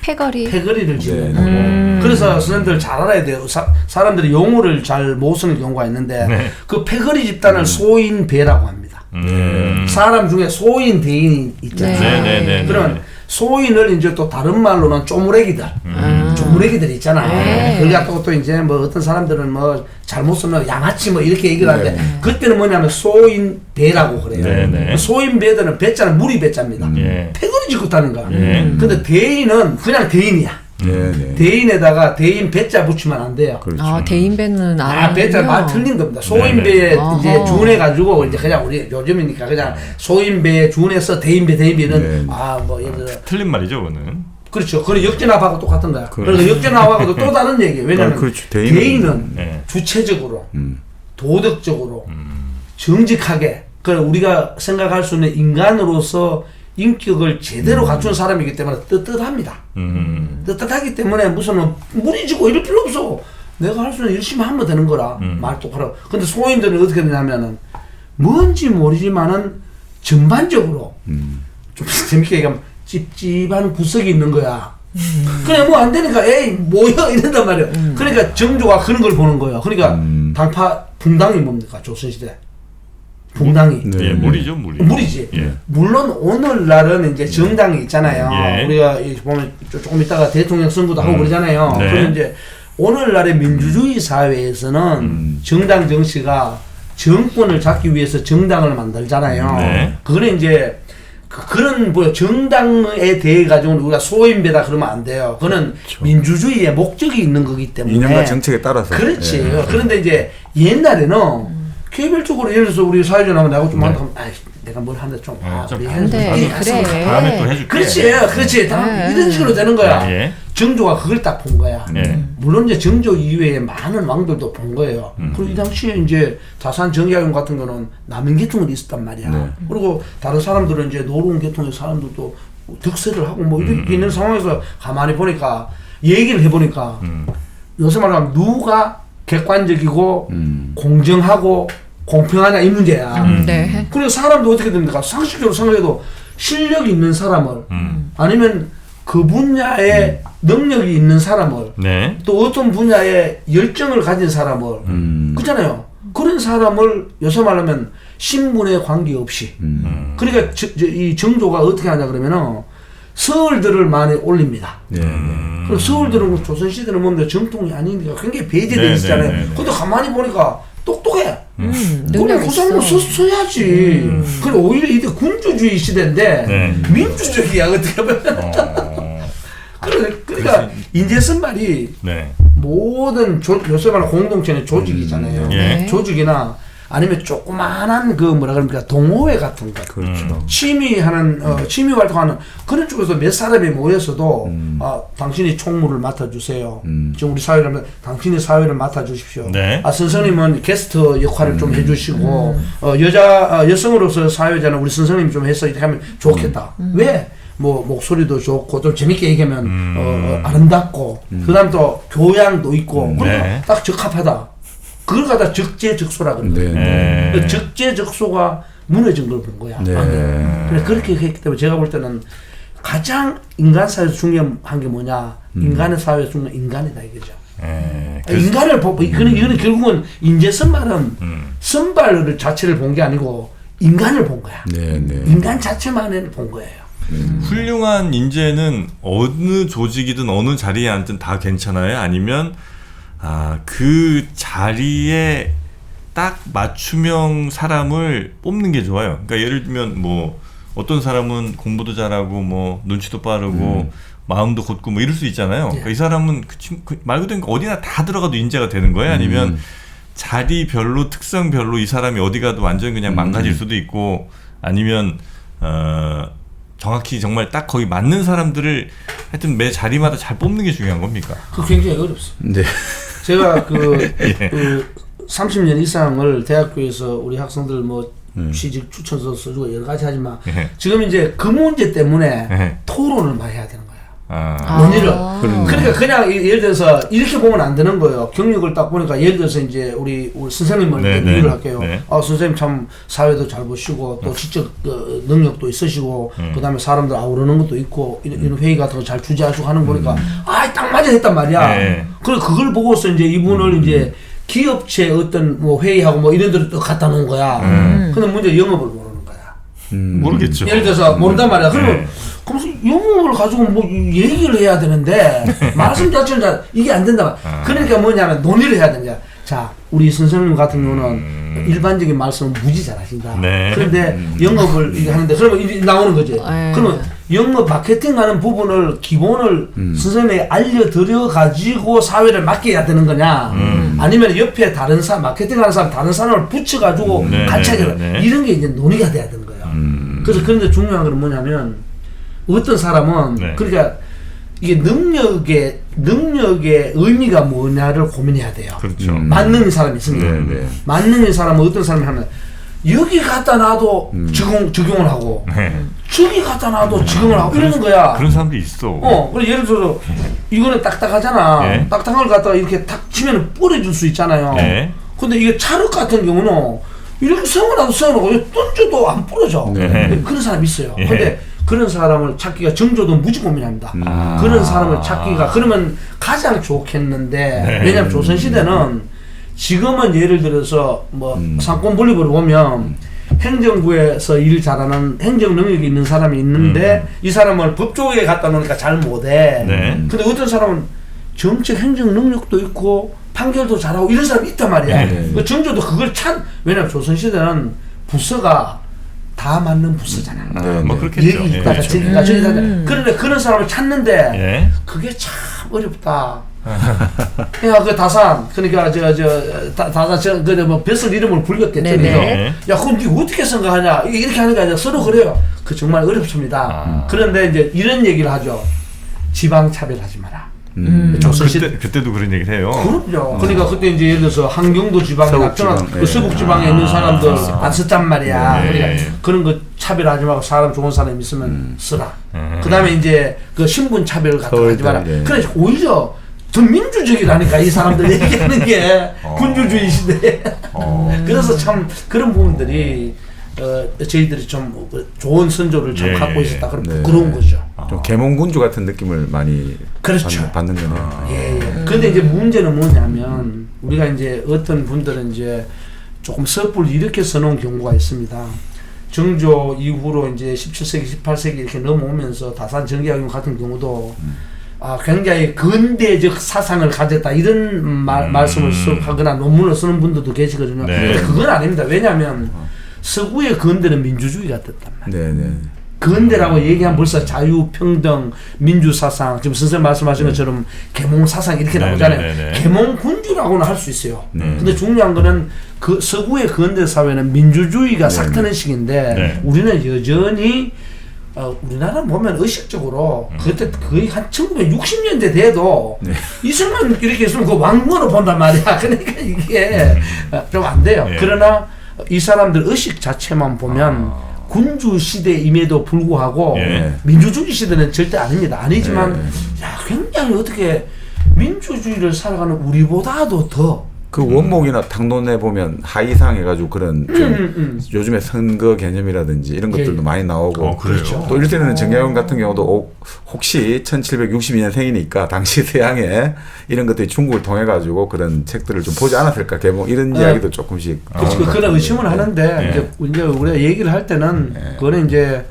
패거리를 짓는 거고. 그래서 선생님들 잘 알아야 돼요. 사람들이 용어를 잘 못 쓰는 경우가 있는데 그 패거리 집단을 소인배라고 합니다. 사람 중에 소인 대인이 있잖아요. 네. 그러면 소인을 이제 또 다른 말로는 쪼무레기들, 쪼무레기들 있잖아요. 그걸 갖고 또 이제 뭐 어떤 사람들은 뭐 잘못 쓰면 양아치 뭐 이렇게 얘기를 하는데 그때는 뭐냐면 소인배라고 그래요. 네네. 소인배들은 배자는 물이 배자입니다. 패거리 짓고 타는 거야. 근데 대인은 그냥 대인이야. 대인에다가 대인 배자 붙이면 안 돼요. 그렇죠. 아, 대인배는 배자 말 틀린 겁니다. 소인배에 이제 준해가지고 이제 그냥 우리 요즘이니까 그냥 소인배에 준해서 대인배는 뭐 예를 들어 틀린 말이죠, 그거는. 그렇죠. 그건 역전압하고 똑같은 거야. 그래서 역전압하고도 또 다른 얘기예요. 왜냐하면 그렇죠. 대인은 네. 주체적으로 도덕적으로 정직하게 우리가 생각할 수 있는 인간으로서 인격을 제대로 갖춘 사람이기 때문에 떳떳합니다. 떳떳하기 때문에 무슨 무리지고 이럴 필요 없어. 내가 할 수 있는 열심히 하면 되는 거라. 말 똑바로. 근데 소인들은 어떻게 되냐면은 뭔지 모르지만은 전반적으로 좀 재밌게 얘기하면 찝찝한 구석이 있는 거야. 그래 뭐 안 되니까 에이 뭐야 이런단 말이야. 그러니까 정조가 그런 걸 보는 거예요. 그러니까 붕당이 뭡니까 조선시대. 붕당이. 예, 무리죠, 무리지. 예. 물론 오늘날은 이제 정당이 있잖아요. 예. 우리가 보면 조금 있다가 대통령 선거도 하고 그러잖아요. 네. 그럼 이제 오늘날의 민주주의 사회에서는 정당 정치가 정권을 잡기 위해서 정당을 만들잖아요. 네. 그거는 이제 그런 정당에 대해 가지고 우리가 소인배다 그러면 안 돼요. 그거는 민주주의의 목적이 있는 거기 때문에. 이념과 정책에 따라서. 그렇지. 그런데 이제 옛날에는 개별적으로 예를 들어서 우리 사회전하면 나하고 좀 한다 하면 내가 뭘 하는데 좀 좀 근데 그래. 다음에 또 해줄게. 그렇지. 이런 식으로 되는 거야. 예. 정조가 그걸 딱 본 거야. 물론 이제 정조 이외에 많은 왕들도 본 거예요. 그리고 이 당시에 이제 다산 정약용 같은 거는 남인 계통이 있었단 말이야. 그리고 다른 사람들은 이제 노론 계통의 사람들도 득세를 하고 뭐 이렇게 있는 상황에서 가만히 보니까 얘기를 해보니까 요새 말하면 누가 객관적이고 공정하고 공평하냐 이 문제야. 네. 그래서 사람도 어떻게 됩니까? 상식적으로 생각해도 실력이 있는 사람을 아니면 그 분야에 능력이 있는 사람을 네. 또 어떤 분야에 열정을 가진 사람을 그렇잖아요. 그런 사람을 요새 말하면 신분에 관계없이 그러니까 이 정조가 어떻게 하냐 그러면은 서울들을 많이 올립니다. 그리고 서울들은 조선시대는 뭔데 정통이 아니니까 굉장히 배제되어 있잖아요. 근데 가만히 보니까 똑똑해. 그래 그 사람은 써야지. 그래 오히려 이때 군주주의 시대인데 민주주의야 어떻게 보면. 그러니까 인재 선발이 모든 요새 말하는 공동체의 조직이잖아요. 조직이나 아니면 조그마한 그 뭐라 그럽니까 동호회 같은 거, 그렇죠. 취미하는 취미 활동하는 그런 쪽에서 몇 사람이 모여서도 당신이 총무를 맡아주세요. 지금 우리 사회라면 당신이 사회를 맡아주십시오. 선생님은 게스트 역할을 좀 해주시고 여성으로서 사회자는 우리 선생님이 좀 해서 이렇게 하면 좋겠다. 왜? 뭐 목소리도 좋고 좀 재밌게 얘기하면 아름답고 그다음 또 교양도 있고 그리고 딱 적합하다. 그걸 갖다 적재적소라 그러거든요. 적재적소가 무너진 걸 본 거야. 그래서 그렇게 했기 때문에 제가 볼 때는 가장 인간 사회에서 중요한 게 뭐냐? 인간의 사회에서 중요한 인간이다 이거죠. 인간을 보고 이거는 결국은 인재 선발은 선발 자체를 본 게 아니고 인간을 본 거야. 인간 자체만을 본 거예요. 훌륭한 인재는 어느 조직이든 어느 자리에 앉든 다 괜찮아요? 아니면 그 자리에 딱 맞춤형 사람을 뽑는 게 좋아요. 그러니까 예를 들면 뭐 어떤 사람은 공부도 잘하고 뭐 눈치도 빠르고 마음도 곧고 뭐 이럴 수 있잖아요. 그러니까 이 사람은 말 그대로 어디나 다 들어가도 인재가 되는 거예요. 아니면 자리별로 특성별로 이 사람이 어디 가도 완전히 그냥 망가질 수도 있고 아니면 정확히 정말 딱 거기 맞는 사람들을 하여튼 매 자리마다 잘 뽑는 게 중요한 겁니까? 그 굉장히 어렵습니다. 제가 그 30년 이상을 대학교에서 우리 학생들 뭐 취직 추천서 써주고 여러 가지 하지만 지금 이제 그 문제 때문에 토론을 많이 해야 되는 거예요. 논의를. 그러니까 그냥 예를 들어서 이렇게 보면 안 되는 거예요. 경력을 딱 보니까 예를 들어서 이제 우리 선생님을 얘기를 할게요. 선생님 참 사회도 잘 보시고 또 지적 능력도 있으시고 그다음에 사람들 아우르는 것도 있고 이런 회의 같은 거 잘 주재하시고 하는 거 보니까 딱 맞아 했단 말이야. 그래 그걸 보고서 이제 이분을 이제 기업체 어떤 뭐 회의하고 뭐 이런 데를 또 갖다 놓은 거야. 근데 문제 영업을 모르는 거야. 모르겠죠. 예를 들어서 모른단 말이야. 그러면 그래서 영업을 가지고 뭐 얘기를 해야 되는데 말씀 자체는 이게 안 된다. 그러니까 뭐냐면 논의를 해야 된다. 자, 우리 선생님 같은 경우는 일반적인 말씀은 무지 잘하신다. 그런데 영업을 이게 하는데 그러면 이제 나오는 거지. 그러면 영업 마케팅하는 부분을 기본을 선생님에게 알려드려 가지고 사회를 맡겨야 되는 거냐? 아니면 옆에 다른 사람 마케팅하는 사람 다른 사람을 붙여가지고 같이 하게 이런 게 이제 논의가 돼야 되는 거예요. 그래서 그런데 중요한 건 뭐냐면 어떤 사람은 그러니까 이게 능력의 의미가 뭐냐를 고민해야 돼요. 그렇죠. 만능인 사람이 있습니다. 만능인 사람은 어떤 사람이 하면 여기 갖다 놔도 적용을 하고 저기 갖다 놔도 적용을 하고 이러는 거야. 그런 사람도 있어. 그래 예를 들어서 이거는 딱딱하잖아. 딱딱한 걸 갖다가 이렇게 탁 치면 뿌려줄 수 있잖아요. 근데 이게 찰흙 같은 경우는 이렇게 세워놔도 던져도 안 부러져. 그런 사람이 있어요. 근데 그런 사람을 찾기가 정조도 무지 고민합니다. 그런 사람을 찾기가 그러면 가장 좋겠는데 왜냐하면 조선시대는 지금은 예를 들어서 뭐 상권 분립을 보면 행정부에서 일 잘하는 행정 능력이 있는 사람이 있는데 이 사람을 법 쪽에 갖다 놓으니까 잘 못해. 근데 어떤 사람은 정책 행정 능력도 있고 판결도 잘하고 이런 사람이 있단 말이야. 그 정조도 그걸 왜냐면 조선시대는 부서가 다 맞는 부서잖아. 뭐 그렇겠죠. 여기가 저기가 저기가. 그런데 그런 사람을 찾는데 그게 참 어렵다. 야, 그 다산, 그러니까 다산 뭐 뱃을 이름을 불렸겠죠. 야, 그럼 니 어떻게 생각하냐? 이렇게 하는 게 아니라 서로 그래요. 그 정말 어렵습니다. 그런데 이제 이런 얘기를 하죠. 지방 차별하지 마라. 그때도 그런 얘기를 해요. 그럼요. 그러니까 그때 이제 예를 들어서 한경도 지방에 나타난 그 서북 지방에 있는 사람들 안 썼단 말이야. 그러니까 그런 거 차별하지 말고 사람 좋은 사람 있으면 쓰라. 그다음에 이제 그 신분 차별 같은 거 하지 마라. 그래 오히려 더 민주적이라니까 이 사람들 얘기하는 게 군주주의 시대. 그래서 참 그런 부분들이 저희들이 좀 좋은 선조를 좀 예, 갖고 예. 있었다. 그런 네. 그런 거죠. 좀 계몽군주 같은 느낌을 많이 그렇죠. 받는 거네요. 예. 그런데 이제 문제는 뭐냐면 우리가 이제 어떤 분들은 이제 조금 섣불리 이렇게 써놓은 경우가 있습니다. 정조 이후로 이제 17세기, 18세기 이렇게 넘어오면서 다산 정기학용 같은 경우도 굉장히 근대적 사상을 가졌다 이런 말씀을 하거나 논문을 쓰는 분들도 계시거든요. 네. 근데 그건 아닙니다. 왜냐하면 서구의 근대는 민주주의가 됐단 말이에요. 네네. 근대라고 얘기하면 벌써 자유, 평등, 민주사상, 지금 선생님 말씀하신 것처럼 계몽사상 이렇게 네, 나오잖아요. 네, 네, 네. 계몽군주라고는 할 수 있어요. 근데 중요한 거는 그 서구의 근대 사회는 민주주의가 싹트는 시기인데 네. 우리는 여전히 우리나라 보면 의식적으로 그때 거의 한 1960년대 돼도 이승만 이렇게 있으면 그 왕건으로 본단 말이야. 그러니까 이게 좀 안 돼요. 예. 그러나 이 사람들 의식 자체만 보면 군주 시대임에도 불구하고 예. 민주주의 시대는 절대 아닙니다. 아니지만 야, 굉장히 어떻게 민주주의를 살아가는 우리보다도 더 그 원목이나 당론에 보면 하이상 해가지고 그런 좀 요즘에 선거 개념이라든지 이런 것들도 예. 많이 나오고 그래요? 또 이럴 때는 정약용 같은 경우도 혹시 1762년생이니까 당시 서양에 이런 것들이 중국을 통해 가지고 그런 책들을 좀 보지 않았을까 개몽 이런 이야기도 조금씩 그런 의심을 하는데 네. 이제 우리가 얘기를 할 때는 그거는 이제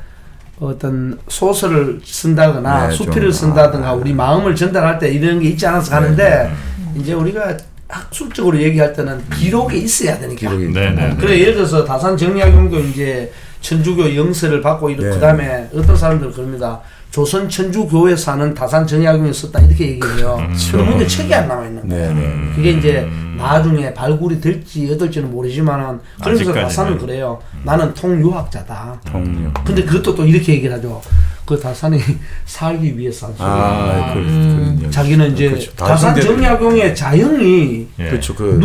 어떤 소설을 쓴다거나 네, 수필을 좀, 쓴다든가 우리 마음을 전달할 때 이런 게 있지 않아서 가는데 이제 우리가 학술적으로 얘기할 때는 기록에 있어야 되니까. 네네. 그래 예를 들어서 다산 정약용도 이제 천주교 영세를 받고 이렇게 네. 그다음에 어떤 사람들 그럽니다. 조선 천주교에 사는 다산 정약용이 썼다 이렇게 얘기해요. 그런데 책이 안 나와 있는 거예요. 네네. 그게 이제 나중에 발굴이 될지 어떨지는 모르지만은 그러면서 아직까지는. 다산은 그래요. 나는 통유학자다. 통역. 근데 그것도 또 이렇게 얘기를 하죠. 그 다산이 살기 위해서 한 소리야. 그렇군요. 자기는 이제 그렇죠. 다산 다산대로- 정약용의 자형이 예. 그렇죠. 그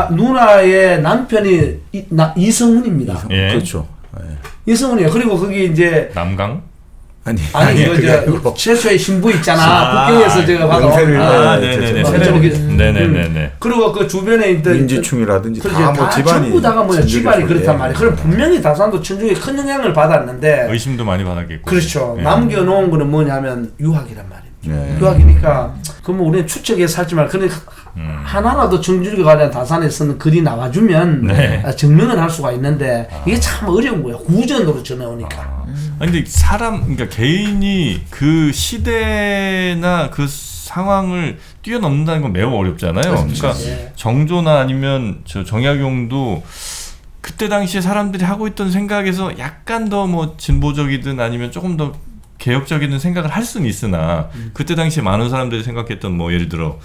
누나의 남편이 이성훈입니다. 예. 그렇죠. 이성훈이에요. 그리고 거기 이제 남강? 아니 그게 이거 아니고. 최초의 신부 있잖아. 북경에서 제가 봐도 영세를 네네네. 저기, 네네네. 그리고 그 주변에 있던 민지충이라든지 그렇지, 다 뭐 집안이 전부 다가 뭐야 집안이 그렇단 말이에요. 그럼 예. 분명히 다산도 천주교에 큰 영향을 받았는데 의심도 많이 받았겠고. 그렇죠. 예. 남겨놓은 거는 뭐냐면 유학이란 말입니다. 네. 유학이니까 그러면 우리는 추측해서 살지만 근데 하나라도 정주교가 아니라 다산에 쓰는 글이 나와주면 네. 증명은 할 수가 있는데 이게 참 어려운 거야. 구전으로 전해오니까. 아니, 근데 그러니까 개인이 그 시대나 그 상황을 뛰어넘는다는 건 매우 어렵잖아요. 그러니까 예. 정조나 아니면 저 정약용도 그때 당시에 사람들이 하고 있던 생각에서 약간 더 뭐 진보적이든 아니면 조금 더 개혁적인 생각을 할 수는 있으나 그때 당시에 많은 사람들이 생각했던 뭐 예를 들어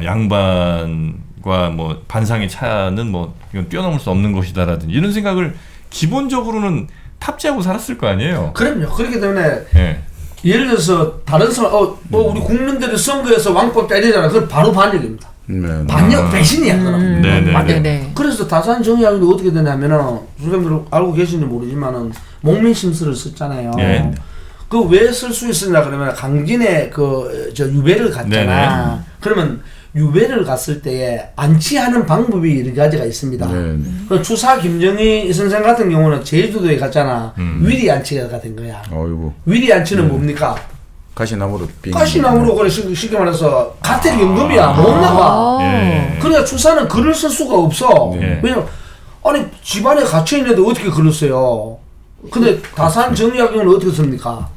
양반과 뭐 반상의 차는 뭐 이건 뛰어넘을 수 없는 것이다라든지 이런 생각을 기본적으로는 탑재하고 살았을 거 아니에요. 그럼요. 그렇기 때문에 예. 예를 들어서 다른 사람 우리 국민들이 선거에서 왕 뽑자 이러잖아. 그건 바로 반역입니다. 네. 반역 배신이야. 그럼. 네네. 반역. 네네. 그래서 다산 정약용이 어떻게 되냐면은 선생님들 알고 계신지 모르지만은 목민심서를 썼잖아요. 네. 그 왜 쓸 수 있었냐 그러면 강진에 저 유배를 갔잖아. 네네. 그러면 유배를 갔을 때에 안치하는 방법이 여러 가지가 있습니다. 네. 그 추사 김정희 선생 같은 경우는 제주도에 갔잖아. 위리 안치가 된 거야. 어이구. 위리 안치는 뭡니까? 가시나무로 가시나무로 그래 쉽게 말해서 가택 연금이야. 못 나가. 예. 그러니까 추사는 글을 쓸 수가 없어. 네. 왜냐면 아니 집안에 갇혀 있는데 어떻게 글을 써요? 근데 다산 정약용은 어떻게 씁니까?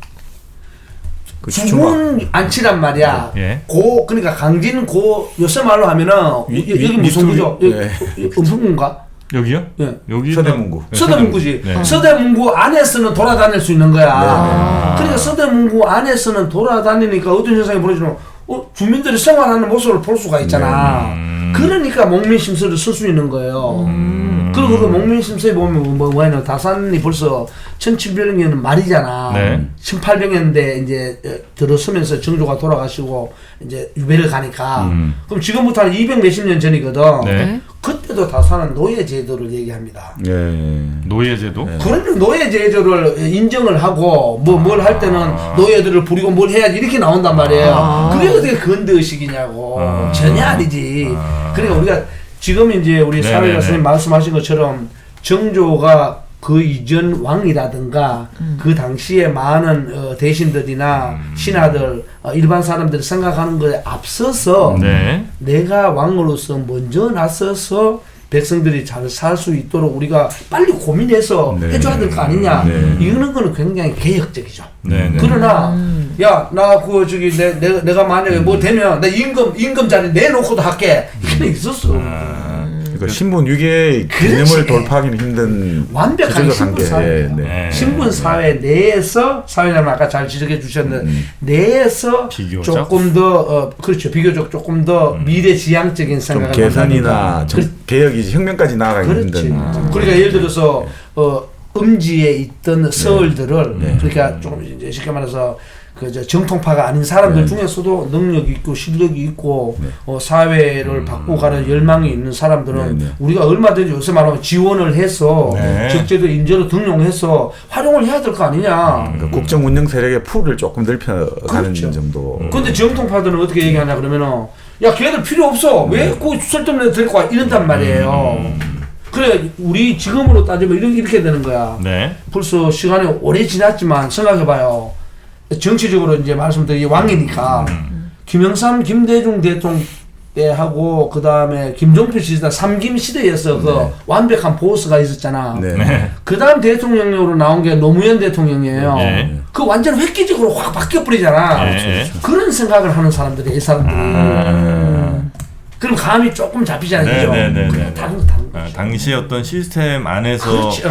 그 주마. 죽은 안치란 말이야. 예. 고 그러니까 강진 고 요새 말로 하면은 여기 무슨 구죠? 네. 음성군가? 여기요? 예. 여기 서대문구. 서대문구지. 네. 서대문구 안에서는 돌아다닐 수 있는 거야. 그러니까 서대문구 안에서는 돌아다니니까 어떤 현상이 벌어지면 주민들이 생활하는 모습을 볼 수가 있잖아. 그러니까 목민심서를 쓸 수 있는 거예요. 그리고 그 목민심서에 보면 뭐냐면 다산이 벌써 1700년은 말이잖아. 네. 1800년대 이제 들어서면서 정조가 돌아가시고 이제 유배를 가니까 그럼 지금부터 한 200 몇십 년 전이거든. 네. 그때도 다산은 노예 제도를 얘기합니다. 예. 노예제도? 그러면 노예 제도를 인정을 하고 뭘 할 때는 노예들을 부리고 뭘 해야지 이렇게 나온단 말이에요. 그게 어떻게 근대 의식이냐고. 전혀 아니지. 그러니까 우리가 지금 이제 우리 네네네. 사회자 선생님 말씀하신 것처럼 정조가 그 이전 왕이라든가 그 당시에 많은 대신들이나 신하들 일반 사람들이 생각하는 것에 앞서서 네. 내가 왕으로서 먼저 나서서 백성들이 잘 살 수 있도록 우리가 빨리 고민해서 네. 해줘야 될 거 아니냐. 네. 이거는 거는 굉장히 개혁적이죠. 네. 그러나 야 나 그 저기 내가 만약에 뭐 되면 내 임금 자리 내놓고도 할게. 이게 있었어. 그러니까 신분 위계의 개념을 그렇지. 돌파하기는 힘든 완벽한 구조적 신분 한계. 사회. 네. 신분 사회 내에서 사회자님 아까 잘 지적해 주셨는데 내에서 비교적? 조금 더 그렇죠. 비교적 조금 더 미래지향적인 좀 생각을 개선이나 한다든가. 개혁이 혁명까지 나아가기 그렇지. 힘든. 그러니까 예를 들어서 음지에 있던 서울들을 그러니까 조금 이제 쉽게 말해서 그저 정통파가 아닌 사람들 중에서도 능력이 있고 실력이 있고 사회를 바꾸고 가는 열망이 있는 사람들은 우리가 얼마든지 요새 말하면 지원을 해서 적재적 인재로 등용해서 활용을 해야 될 거 아니냐. 그러니까 국정 운영 세력의 풀을 조금 넓혀가는 그렇죠. 정도. 근데 정통파들은 어떻게 얘기하냐 그러면은 야 걔들 필요 없어. 왜 그 쓸데없는 애 데리고 와 이런단 말이에요. 그래 우리 지금으로 따지면 이렇게 되는 거야. 네. 벌써 시간이 오래 지났지만 생각해봐요. 정치적으로 이제 말씀드린 왕이니까 김영삼, 김대중 대통령 때하고 그 다음에 김종필 시대 3김 시대에서 그 완벽한 보스가 있었잖아. 네. 그 다음 대통령으로 나온 게 노무현 대통령이에요. 네. 그 완전 획기적으로 확 바뀌어버리잖아. 네. 그런 생각을 하는 사람들이 이 사람들이. 그럼 감이 조금 잡히잖아요. 네. 그게 다른 거 다른 거죠. 당시 어떤 시스템 안에서 그렇지.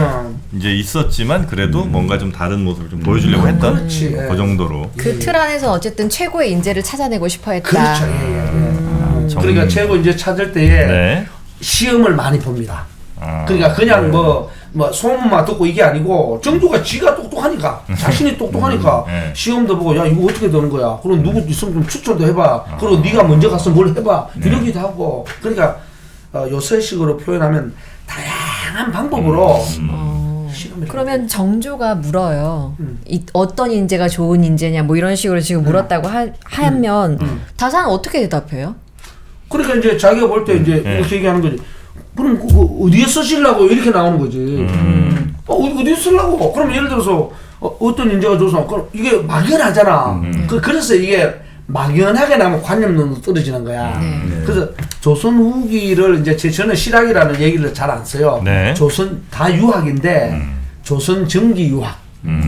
이제 있었지만 그래도 뭔가 좀 다른 모습을 좀 보여주려고 했던 그렇지. 그 정도로. 그 틀 안에서 어쨌든 최고의 인재를 찾아내고 싶어 했다. 그렇죠. 그러니까 최고 이제 찾을 때에 네. 시험을 많이 봅니다. 그러니까 그냥 뭐 소문만 듣고 이게 아니고 정조가 지가 똑똑하니까 자신이 똑똑하니까 시험도 보고 야 이거 어떻게 되는 거야. 그럼 누구 있으면 좀 추천도 해봐. 그리고 네가 먼저 가서 뭘 해봐. 이러기도 하고. 그러니까 요새식으로 표현하면 다양한 방법으로 시험을 그러면 정조가 물어요. 어떤 인재가 좋은 인재냐 뭐 이런 식으로 지금 물었다고 하면 다사는 어떻게 대답해요? 그러니까 이제 자기가 볼 때 이제 이렇게 얘기하는 거지. 그럼 어디에 쓰시려고 이렇게 나오는 거지. 어디에 쓰려고? 그럼 예를 들어서 어떤 인재가 줘서 그럼 이게 막연하잖아. 그래서 이게 막연하게 나면 관념론으로 떨어지는 거야. 그래서 조선 후기를 이제 저는 실학이라는 얘기를 잘 안 써요. 네. 조선 다 유학인데 조선 정기 유학,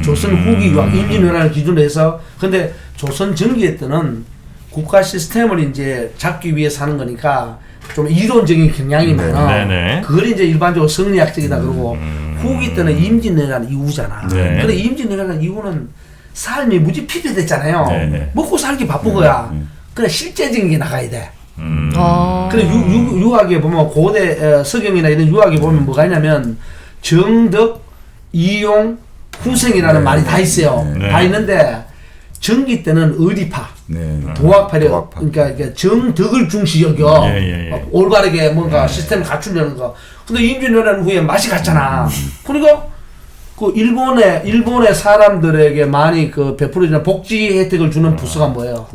조선 후기 유학, 임진왜란을 기준으로 해서 근데 조선 정기에 때는 국가 시스템을 이제 잡기 위해서 하는 거니까 좀 이론적인 경향이 많아. 네네. 그걸 이제 일반적으로 성리학적이다 그러고 후기 때는 임진왜란 이후잖아. 네. 근데 임진왜란 이후는 삶이 무지 피폐됐잖아요. 네네. 먹고 살기 바쁜 거야. 그래 실제적인 게 나가야 돼. 어. 그래 유학에 보면 고대 서경이나 이런 유학에 보면 뭐가 있냐면 정덕, 이용, 후생이라는 말이 다 있어요. 네. 다 있는데 정기 때는 의리파, 네. 도학파래. 도학파. 그러니까 정덕을 중시 여겨. 예. 올바르게 뭔가 시스템을 갖추려는 거. 근데 임진왜란 후에 맛이 갔잖아. 그러니까 그 일본의 사람들에게 많이 그 베풀어주는 복지 혜택을 주는 부서가 뭐예요?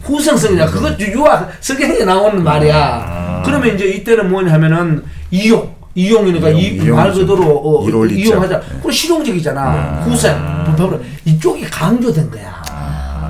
후생성이냐. 그것 유학 성경에 나오는 말이야. 그러면 이제 이때는 뭐냐 하면은 이용이니까 말 그대로 이용하자. 그럼 실용적이잖아. 후생. 이쪽이 강조된 거야.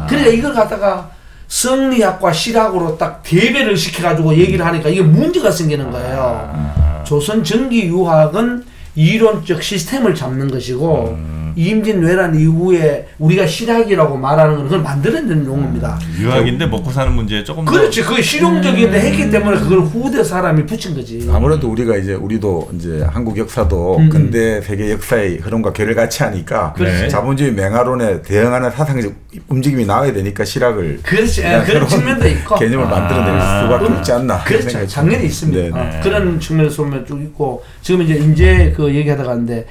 그러니까 이걸 갖다가 성리학과 실학으로 딱 대배를 시켜가지고 얘기를 하니까 이게 문제가 생기는 거예요. 조선 정기 유학은 이론적 시스템을 잡는 것이고 임진왜란 이후에 우리가 실학이라고 말하는 건 그걸 만들어내는 용어입니다. 유학인데 먹고 사는 문제에 조금 그렇지. 그게 실용적인데 했기 때문에 그걸 후대 사람이 붙인 거지. 아무래도 우리도 이제 한국 역사도 근대 세계 역사의 흐름과 결을 같이 하니까 자본주의 맹화론에 대응하는 사상적 움직임이 나와야 되니까 실학을 그렇지. 그런 측면도 있고 개념을 만들어낼 수밖에 없지 않나. 그렇죠. 당연히 있습니다. 네. 그런 측면에서 보면 쭉 있고 지금 이제 인재 그 얘기하다가 하는데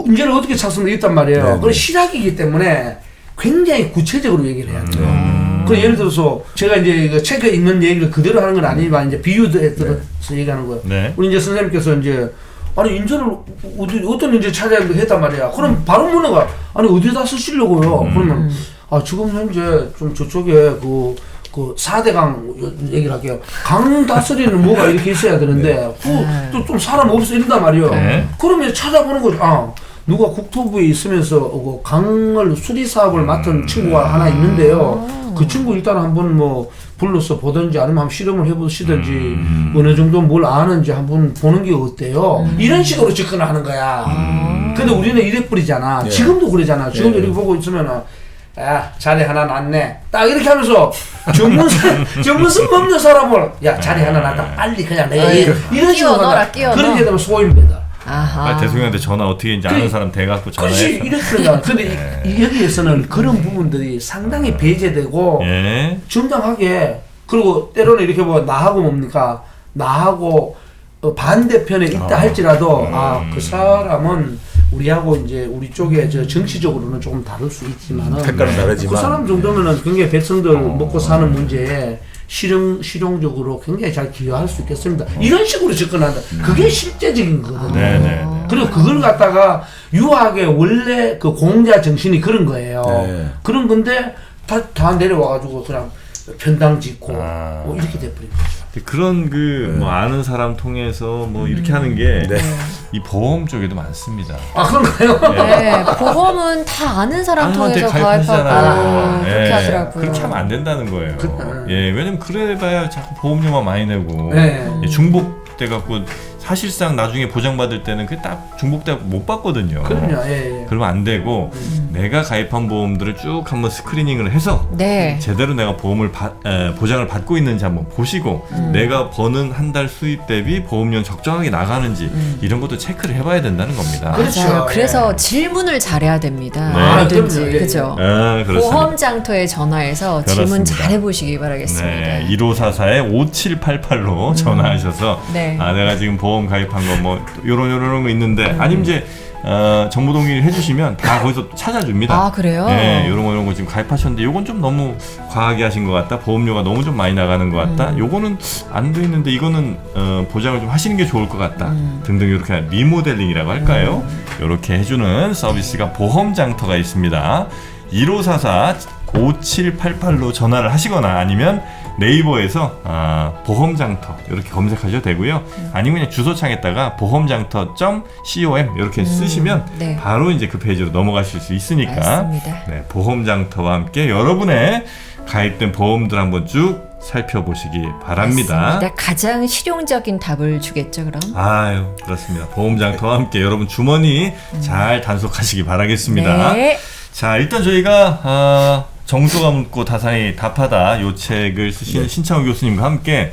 인재를 어떻게 찾습니까? 있단 말이에요. 네, 그건 실학이기 때문에 굉장히 구체적으로 얘기를 해야 돼요. 그 예를 들어서 제가 이제 그 책에 있는 얘기를 그대로 하는 건 아니지만 이제 비유에 들어서 얘기하는 거예요. 네. 우리 이제 선생님께서 이제 아니 인재를 어떤 인재 찾아야 된다고 했단 말이야. 그럼 바로 묻는 거야. 아니 어디다 쓰시려고요? 그러면 지금 현재 좀 저쪽에 그 그 4대강 얘기를 할게요. 강 다스리는 뭐가 이렇게 있어야 되는데 또 좀 사람 없어 이런단 말이에요. 그러면 찾아보는 거죠. 아, 누가 국토부에 있으면서 그 강을 수리 사업을 맡은 친구가 하나 있는데요. 그 친구 일단 한번 뭐 불러서 보든지 아니면 한번 실험을 해보시든지 어느 정도 뭘 아는지 한번 보는 게 어때요? 이런 식으로 접근하는 거야. 근데 우리는 이래 뿌리잖아. 지금도 그러잖아. 지금도 이렇게 보고 있으면은 야 자리 하나 났네. 딱 이렇게 하면서 전문성 없는 사람을 야 자리 하나 났다. 빨리 그냥 내 이런 식으로 한다. 그렇게 되면 소입니다. 아하. 대통령한테 전화 어떻게 이제 아는 사람 대갖고 전화해. 그렇지 이랬으니까. 근데 여기에서는 그런 부분들이 상당히 배제되고 정당하게 그리고 때로는 이렇게 뭐 나하고 뭡니까 나하고 반대편에 있다 할지라도 아 그 사람은 우리하고 이제 우리 쪽에 저 정치적으로는 조금 다를 수 있지만은 색깔은 다르지만 그 사람 정도면은 굉장히 백성들 먹고 사는 문제에 실용적으로 굉장히 잘 기여할 수 있겠습니다. 이런 식으로 접근한다. 그게 실제적인 거거든요. 네네. 그리고 그걸 갖다가 유학의 원래 그 공자 정신이 그런 거예요. 그런 건데 다 내려와가지고 그냥 편당 짓고 뭐 이렇게 돼버린 거죠. 그런 뭐 아는 사람 통해서 뭐 이렇게 하는 게 이 보험 쪽에도 많습니다. 아 그런가요? 네, 보험은 다 아는 사람 통해서 가입하고 그렇게 하더라고요. 그렇게 하면 안 된다는 거예요. 왜냐면 그래봐야 자꾸 보험료만 많이 내고 중복돼 갖고 사실상 나중에 보장받을 때는 그게 딱 중복돼 못 받거든요. 그럼요. 그러면 안 되고 내가 가입한 보험들을 쭉 한번 스크리닝을 해서 제대로 내가 보험을 보장을 받고 있는지 한번 보시고 내가 버는 한 달 수입 대비 보험료 적정하게 나가는지 이런 것도 체크를 해봐야 된다는 겁니다. 맞아요. 그래서 질문을 잘해야 됩니다. 뭐든지 그죠? 보험장터에 전화해서 질문 잘 해보시기 바라겠습니다. 네, 1544에 5788로 전화하셔서 내가 지금 보험 가입한 거 뭐 요런 거 있는데 아니면 이제 정보 동의를 해주시면 다 거기서 찾아줍니다. 아 그래요? 네, 요런 거 지금 가입하셨는데 요건 좀 너무 과하게 하신 것 같다. 보험료가 너무 좀 많이 나가는 것 같다. 요거는 안 돼 있는데 이거는 보장을 좀 하시는 게 좋을 것 같다. 등등 이렇게 리모델링이라고 할까요? 이렇게 해주는 서비스가 보험장터가 있습니다. 1544 5788로 전화를 하시거나 아니면 네이버에서 보험장터 이렇게 검색하셔도 되고요. 아니면 그냥 주소창에다가 보험장터.com 이렇게 쓰시면 바로 이제 그 페이지로 넘어가실 수 있으니까 보험장터와 함께 여러분의 가입된 보험들 한번 쭉 살펴보시기 바랍니다. 맞습니다. 가장 실용적인 답을 주겠죠, 그럼? 아유, 그렇습니다. 보험장터와 함께 여러분 주머니 잘 단속하시기 바라겠습니다. 자, 일단 저희가 정조가 묻고 다산이 답하다 요 책을 쓰신 신창호 교수님과 함께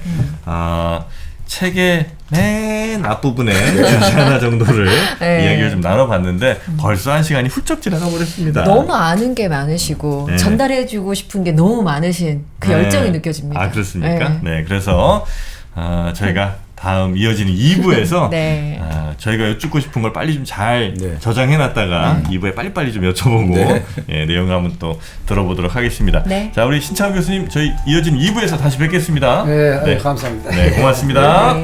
책의 맨 앞부분에 주제 하나 정도를 이야기를 좀 나눠봤는데 벌써 한 시간이 훌쩍 지나가 버렸습니다. 너무 아는 게 많으시고 전달해주고 싶은 게 너무 많으신 그 열정이 느껴집니다. 아 그렇습니까? 네, 그래서 저희가 다음 이어지는 2부에서 저희가 여쭙고 싶은 걸 빨리 좀 잘 저장해놨다가 2부에 빨리빨리 좀 여쭤보고 내용을 한번 또 들어보도록 하겠습니다. 자, 우리 신창호 교수님 저희 이어지는 2부에서 다시 뵙겠습니다. 감사합니다. 네, 고맙습니다.